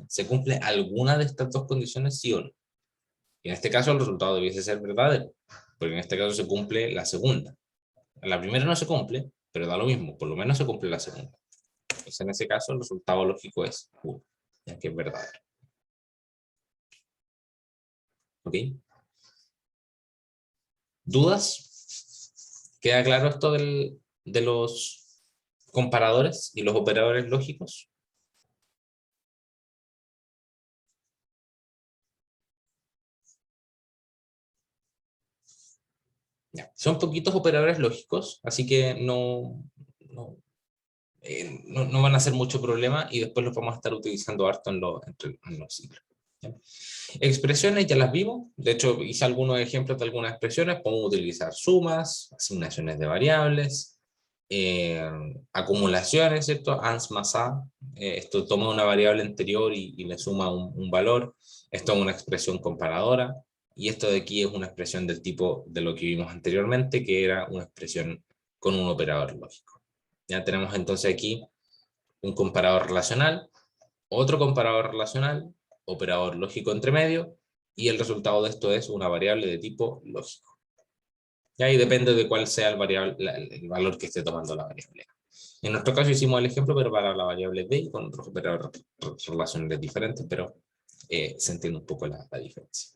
¿Se cumple alguna de estas dos condiciones, sí o no? Y en este caso el resultado debiese ser verdadero, porque en este caso se cumple la segunda. La primera no se cumple, pero da lo mismo, por lo menos se cumple la segunda. Entonces en ese caso el resultado lógico es 1, ya que es verdadero. ¿Ok? ¿Dudas? ¿Queda claro esto de los comparadores y los operadores lógicos? Ya. Son poquitos operadores lógicos, así que no van a ser mucho problema y después los vamos a estar utilizando harto en los ciclos. ¿Ya? Expresiones ya las vimos, de hecho hice algunos ejemplos de algunas expresiones. Podemos utilizar sumas, asignaciones de variables, acumulaciones, ¿cierto? Ans más a, esto toma una variable anterior y le suma un valor. Esto es una expresión comparadora, y esto de aquí es una expresión del tipo de lo que vimos anteriormente, que era una expresión con un operador lógico. Ya tenemos entonces aquí un comparador relacional, otro comparador relacional, operador lógico entre medio, y el resultado de esto es una variable de tipo lógico. Y ahí depende de cuál sea el valor que esté tomando la variable. En nuestro caso hicimos el ejemplo, pero para la variable b y con otros operadores relacionales diferentes, pero se entiende un poco la diferencia.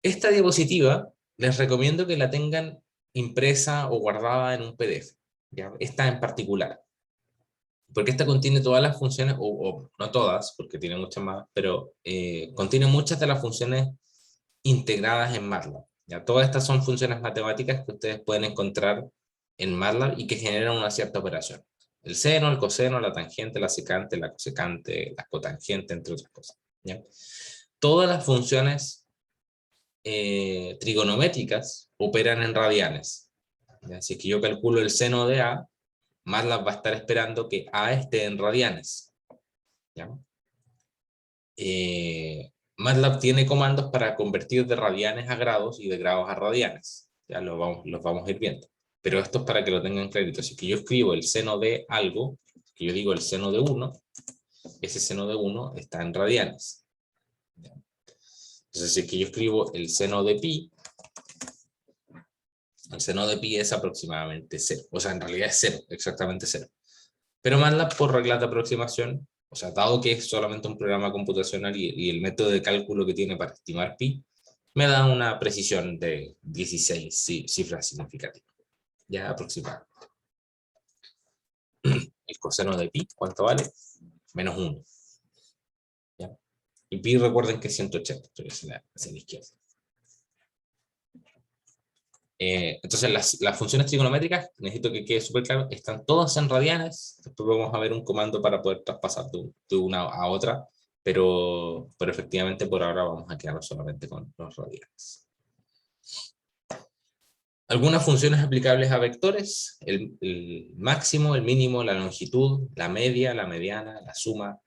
Esta diapositiva les recomiendo que la tengan impresa o guardada en un PDF, ¿ya? Esta en particular, porque esta contiene todas las funciones, o no todas, porque tiene muchas más, pero contiene muchas de las funciones integradas en MATLAB. ¿Ya? Todas estas son funciones matemáticas que ustedes pueden encontrar en MATLAB y que generan una cierta operación. El seno, el coseno, la tangente, la secante, la cosecante, la cotangente, entre otras cosas. ¿Ya? Todas las funciones trigonométricas operan en radianes. ¿Ya? Si es que yo calculo el seno de A, MATLAB va a estar esperando que A esté en radianes. ¿Ya? MATLAB tiene comandos para convertir de radianes a grados y de grados a radianes. Ya los vamos a ir viendo. Pero esto es para que lo tengan clarito. Si es que yo escribo el seno de algo, que yo digo el seno de 1, ese seno de 1 está en radianes. ¿Ya? Entonces, si es que yo escribo el seno de pi, el seno de pi es aproximadamente 0. O sea, en realidad es 0, exactamente 0. Pero MATLAB, por reglas de aproximación, o sea, dado que es solamente un programa computacional y el método de cálculo que tiene para estimar pi, me da una precisión de 16 cifras significativas, ya aproximadamente. El coseno de pi, ¿cuánto vale? Menos 1. ¿Ya? Y pi, recuerden que es 180, entonces hacia la izquierda. Entonces las funciones trigonométricas, necesito que quede súper claro, están todas en radianes. Después vamos a ver un comando para poder traspasar de una a otra, pero efectivamente por ahora vamos a quedarnos solamente con los radianes. Algunas funciones aplicables a vectores: el máximo, el mínimo, la longitud, la media, la mediana, la suma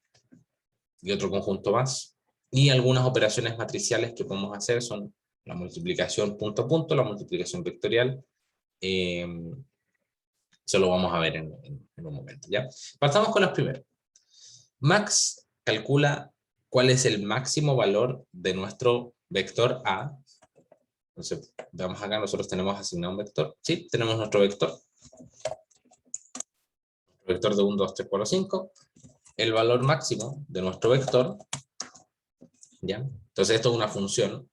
y otro conjunto más. Y algunas operaciones matriciales que podemos hacer son la multiplicación punto a punto, la multiplicación vectorial. Eso lo vamos a ver en un momento, ¿ya? Partamos con las primeras. Max calcula cuál es el máximo valor de nuestro vector A. Entonces, veamos acá, nosotros tenemos asignado un vector. Sí, tenemos nuestro vector. Vector de 1, 2, 3, 4, 5. El valor máximo de nuestro vector, ¿ya? Entonces esto es una función.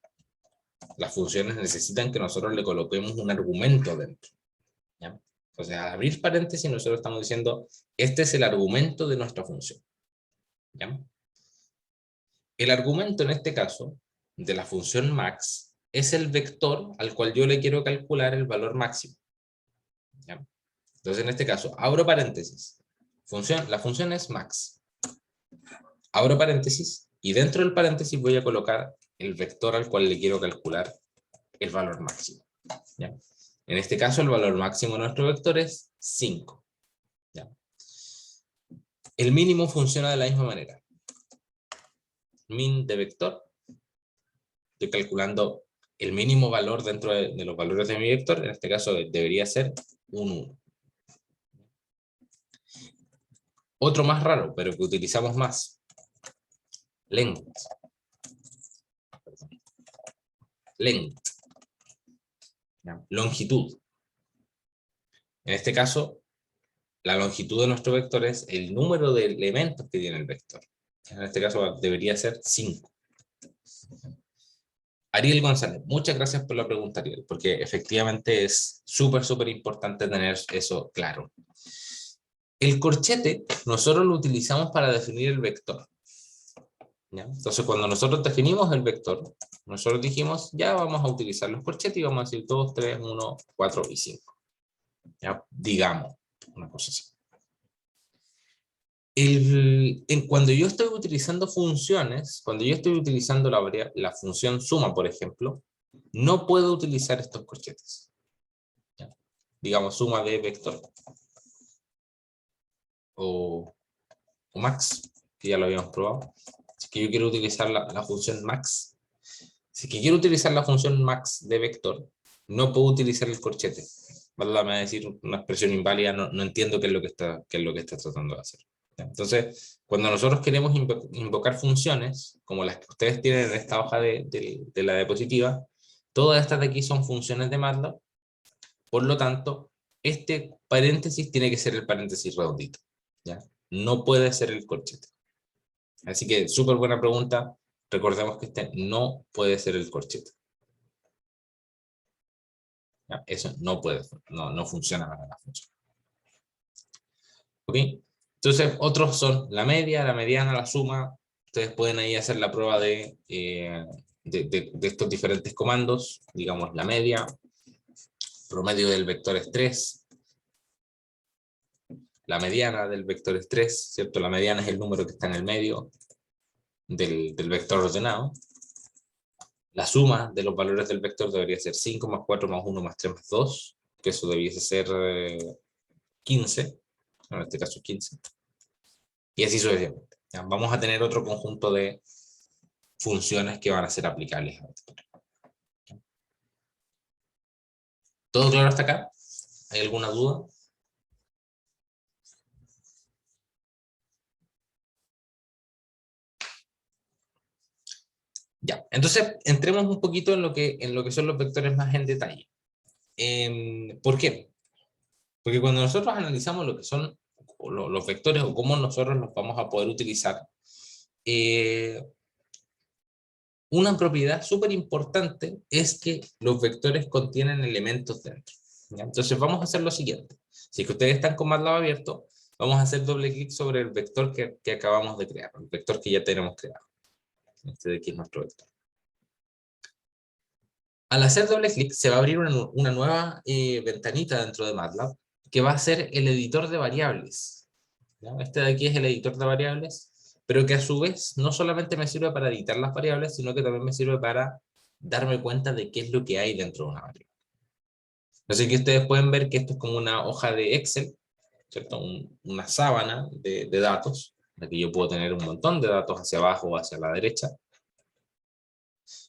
Las funciones necesitan que nosotros le coloquemos un argumento dentro, ¿ya? Entonces, al abrir paréntesis, nosotros estamos diciendo, este es el argumento de nuestra función, ¿ya? El argumento en este caso de la función max es el vector al cual yo le quiero calcular el valor máximo, ¿ya? Entonces en este caso abro paréntesis, la función es max, abro paréntesis y dentro del paréntesis voy a colocar el vector al cual le quiero calcular el valor máximo, ¿ya? En este caso el valor máximo de nuestro vector es 5, ¿ya? El mínimo funciona de la misma manera. Min de vector, estoy calculando el mínimo valor dentro de los valores de mi vector, en este caso debería ser un 1. Otro más raro, pero que utilizamos más, length. Length. ¿Ya? Longitud. En este caso, la longitud de nuestro vector es el número de elementos que tiene el vector. En este caso debería ser 5. Ariel González, muchas gracias por la pregunta, Ariel, porque efectivamente es súper importante tener eso claro. El corchete nosotros lo utilizamos para definir el vector, ¿ya? Entonces cuando nosotros definimos el vector, nosotros dijimos, ya vamos a utilizar los corchetes y vamos a decir 2, 3, 1, 4 y 5. ¿Ya? Digamos, una cosa así. Cuando yo estoy utilizando funciones, cuando yo estoy utilizando la función suma, por ejemplo, no puedo utilizar estos corchetes. ¿Ya? Digamos, suma de vector. O max, que ya lo habíamos probado. Si que yo quiero utilizar la función max, si que quiero utilizar la función max de vector, no puedo utilizar el corchete. ¿Vale? Me va a decir una expresión inválida, no entiendo qué es lo que está tratando de hacer. Entonces, cuando nosotros queremos invocar funciones, como las que ustedes tienen en esta hoja de la diapositiva, todas estas de aquí son funciones de MATLAB, por lo tanto, este paréntesis tiene que ser el paréntesis redondito, ¿ya? No puede ser el corchete. Así que, súper buena pregunta, recordemos que este no puede ser el corchete. ¿Ya? Eso no puede, no funciona para la función. ¿Ok? Entonces, otros son la media, la mediana, la suma. Ustedes pueden ahí hacer la prueba de estos diferentes comandos. Digamos, la media, promedio del vector es 3. La mediana del vector es 3, ¿cierto? La mediana es el número que está en el medio del vector ordenado. La suma de los valores del vector debería ser 5 más 4 más 1 más 3 más 2, que eso debiese ser 15. En este caso es 15. Y así sucesivamente. ¿Ya? Vamos a tener otro conjunto de funciones que van a ser aplicables a esto. ¿Todo claro hasta acá? ¿Hay alguna duda? Ya, entonces entremos un poquito en lo que son los vectores más en detalle. ¿Por qué? Porque cuando nosotros analizamos lo que son los vectores o cómo nosotros los vamos a poder utilizar, una propiedad súper importante es que los vectores contienen elementos dentro. ¿Ya? Entonces vamos a hacer lo siguiente. Si es que ustedes están con MATLAB abierto, vamos a hacer doble clic sobre el vector que acabamos de crear, el vector que ya tenemos creado. Este de aquí es nuestro vector. Al hacer doble clic se va a abrir una nueva ventanita dentro de MATLAB que va a ser el editor de variables. ¿Ya? Este de aquí es el editor de variables, pero que a su vez no solamente me sirve para editar las variables, sino que también me sirve para darme cuenta de qué es lo que hay dentro de una variable. Así que ustedes pueden ver que esto es como una hoja de Excel, ¿cierto? Una sábana de datos, en la que yo puedo tener un montón de datos hacia abajo o hacia la derecha,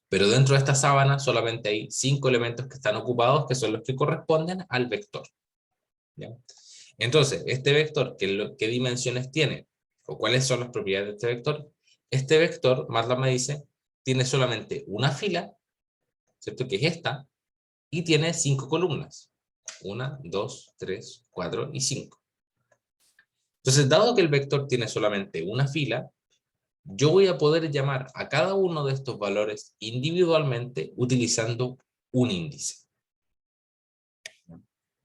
pero dentro de esta sábana solamente hay 5 elementos que están ocupados, que son los que corresponden al vector. ¿Ya? Entonces, este vector, ¿qué dimensiones tiene? ¿O cuáles son las propiedades de este vector? Este vector, MATLAB me dice, tiene solamente una fila, ¿cierto? Que es esta, y tiene 5 columnas. 1, 2, 3, 4 y 5. Entonces, dado que el vector tiene solamente una fila, yo voy a poder llamar a cada uno de estos valores individualmente utilizando un índice.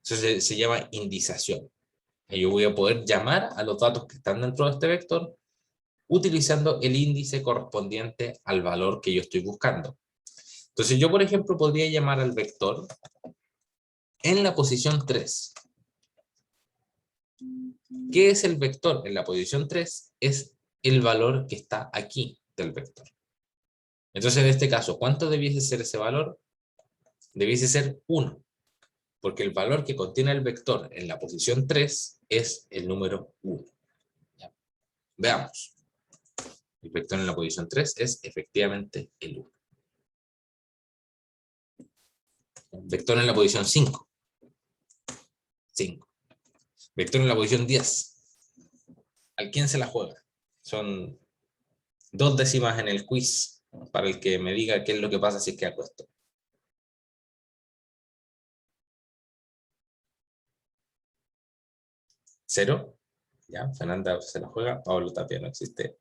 Eso se llama indización. Y yo voy a poder llamar a los datos que están dentro de este vector utilizando el índice correspondiente al valor que yo estoy buscando. Entonces yo, por ejemplo, podría llamar al vector en la posición 3. ¿Qué es el vector? En la posición 3 es el valor que está aquí del vector. Entonces, en este caso, ¿cuánto debiese ser ese valor? Debiese ser 1, porque el valor que contiene el vector en la posición 3 es el número 1. ¿Ya? Veamos. El vector en la posición 3 es efectivamente el 1. Vector en la posición 5. 5. Vector en la posición 10. ¿Al quién se la juega? Son 2 décimas en el quiz para el que me diga qué es lo que pasa si es que hago esto. 0. Ya, Fernanda se la juega, Pablo Tapia no existe.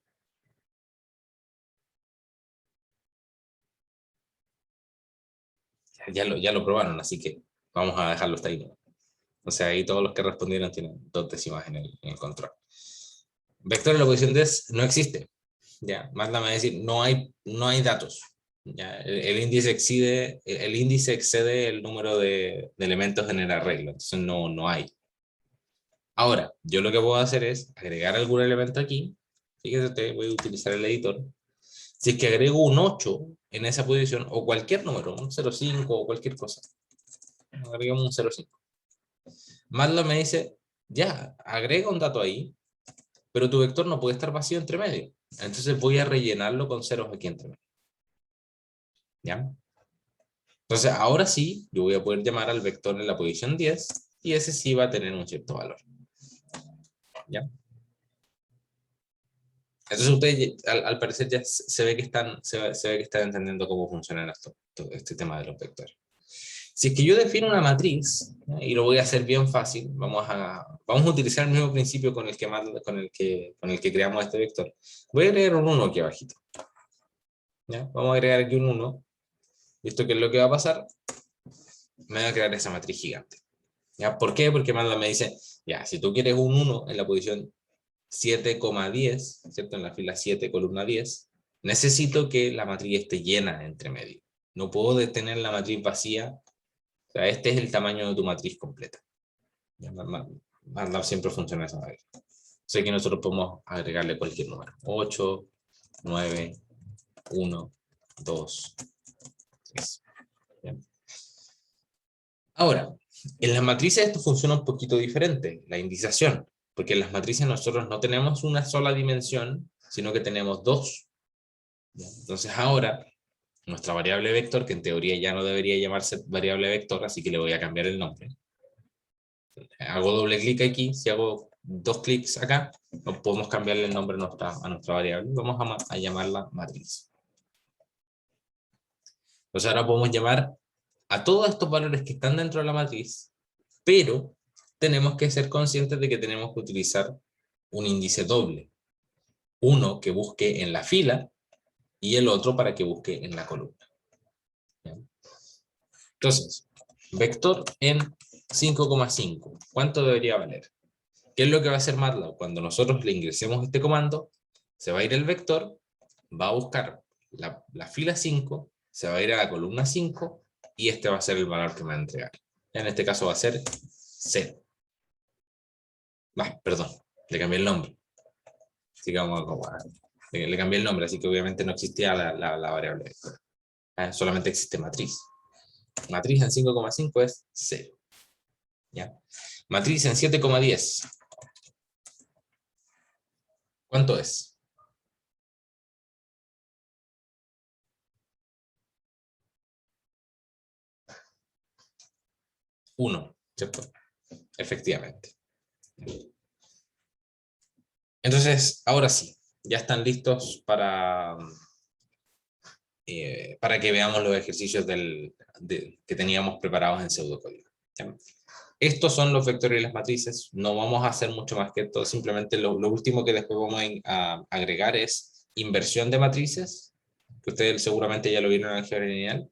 Ya lo probaron, así que vamos a dejarlo hasta ahí. O sea, ahí todos los que respondieron tienen 2 décimas en el control. Vector en la posición 10 no existe. Ya, MATLAB me va a decir, no hay datos. Ya, el índice excede el número de elementos en el arreglo, entonces no hay. Ahora, yo lo que puedo hacer es agregar algún elemento aquí. Fíjate, voy a utilizar el editor. Si es que agrego un 8 en esa posición, o cualquier número, un 0,5 o cualquier cosa, agregamos un 0,5. MATLAB me dice, ya, agrega un dato ahí, pero tu vector no puede estar vacío entre medio. Entonces voy a rellenarlo con ceros aquí entre medio. ¿Ya? Entonces ahora sí, yo voy a poder llamar al vector en la posición 10 y ese sí va a tener un cierto valor. ¿Ya? Entonces ustedes al parecer ya se ve que están entendiendo cómo funciona este tema de los vectores. Si es que yo defino una matriz, ¿ya? Y lo voy a hacer bien fácil, vamos a utilizar el mismo principio con el que creamos este vector. Voy a agregar un 1 aquí abajito. ¿Ya? Vamos a agregar aquí un 1. ¿Y esto qué es lo que va a pasar? Me va a crear esa matriz gigante. ¿Ya? ¿Por qué? Porque MATLAB me dice, ya, si tú quieres un 1 en la posición 7,10, ¿cierto? En la fila 7, columna 10, necesito que la matriz esté llena entre medio. No puedo detener la matriz vacía. O sea, este es el tamaño de tu matriz completa. MATLAB siempre funciona de esa manera. Así que nosotros podemos agregarle cualquier número. 8, 9, 1, 2, 3. ¿Bien? Ahora, en las matrices esto funciona un poquito diferente, la indización, porque en las matrices nosotros no tenemos una sola dimensión, sino que tenemos 2. Entonces ahora, nuestra variable vector, que en teoría ya no debería llamarse variable vector, así que le voy a cambiar el nombre. Hago doble clic aquí, si hago 2 clics acá, podemos cambiarle el nombre a nuestra variable. Vamos a llamarla matriz. Entonces ahora podemos llamar a todos estos valores que están dentro de la matriz, pero tenemos que ser conscientes de que tenemos que utilizar un índice doble. Uno que busque en la fila y el otro para que busque en la columna. ¿Bien? Entonces, vector en 5,5. ¿Cuánto debería valer? ¿Qué es lo que va a hacer MATLAB? Cuando nosotros le ingresemos este comando, se va a ir el vector, va a buscar la fila 5, se va a ir a la columna 5 y este va a ser el valor que me va a entregar. En este caso va a ser 0. Perdón, le cambié el nombre. Así que le cambié el nombre, así que obviamente no existía la variable vector. Solamente existe matriz. Matriz en 5,5 es 0. ¿Ya? Matriz en 7,10. ¿Cuánto es? 1, ¿cierto? Efectivamente. Entonces, ahora sí, ya están listos para que veamos los ejercicios que teníamos preparados en pseudocódigo. ¿Ya? Estos son los vectores y las matrices, no vamos a hacer mucho más que esto, simplemente lo último que después vamos a agregar es inversión de matrices, que ustedes seguramente ya lo vieron en álgebra lineal,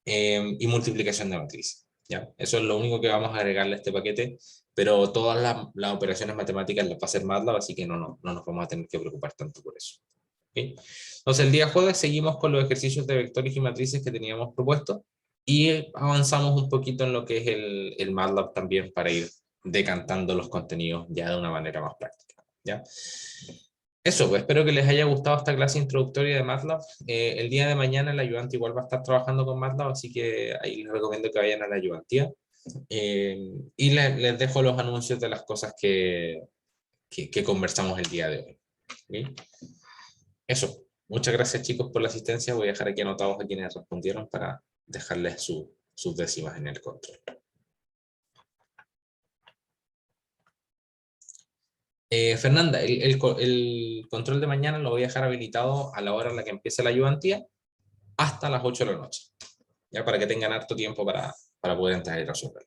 y multiplicación de matrices. ¿Ya? Eso es lo único que vamos a agregarle a este paquete, pero todas las operaciones matemáticas las va a hacer MATLAB, así que no nos vamos a tener que preocupar tanto por eso. ¿Okay? Entonces el día jueves seguimos con los ejercicios de vectores y matrices que teníamos propuestos y avanzamos un poquito en lo que es el MATLAB también para ir decantando los contenidos ya de una manera más práctica. ¿Ya? Eso, pues espero que les haya gustado esta clase introductoria de MATLAB. El día de mañana el ayudante igual va a estar trabajando con MATLAB, así que ahí les recomiendo que vayan a la ayudantía. Y les dejo los anuncios de las cosas que conversamos el día de hoy. ¿Okay? Eso. Muchas gracias chicos por la asistencia. Voy a dejar aquí anotados a quienes respondieron para dejarles sus décimas en el control. Fernanda, el control de mañana lo voy a dejar habilitado a la hora en la que empiece la ayudantía hasta las 8 de la noche, ya para que tengan harto tiempo para poder entrar y resolver.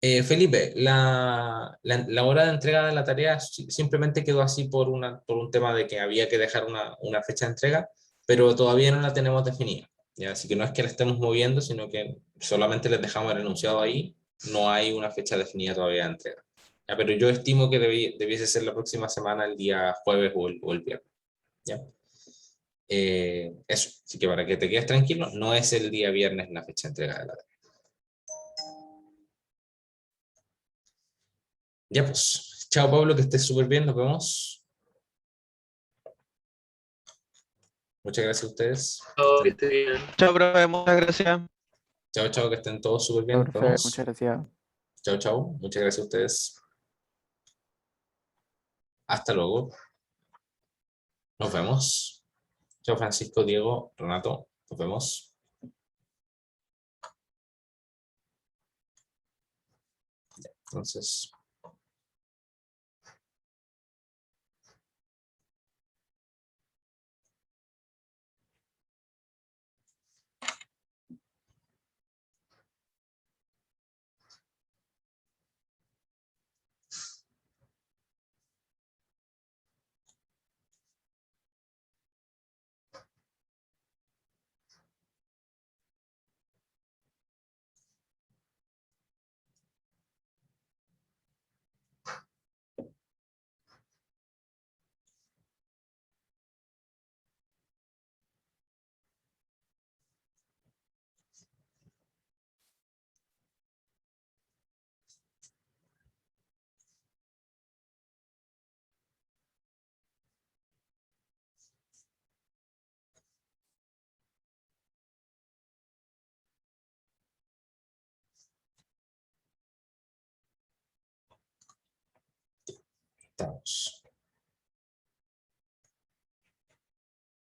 Felipe, la hora de entrega de la tarea simplemente quedó así por un tema de que había que dejar una fecha de entrega, pero todavía no la tenemos definida. ¿Ya? Así que no es que la estemos moviendo, sino que solamente les dejamos el enunciado ahí, no hay una fecha definida todavía de entrega. ¿Ya? Pero yo estimo que debiese ser la próxima semana, el día jueves o el viernes. ¿Ya? Eso, así que para que te quedes tranquilo, no es el día viernes la fecha de entrega de la tarea. Ya pues, chao Pablo, que estés súper bien, nos vemos. Muchas gracias a ustedes. Que Chao, que estén... esté bien. Chao, profe, muchas gracias. Chao, chao, que estén todos súper bien, Chao, nos profe, muchas vemos. gracias. Chao, chao, muchas gracias a ustedes. Hasta luego, nos vemos. Chao Francisco, Diego, Renato, nos vemos. Entonces... Estamos.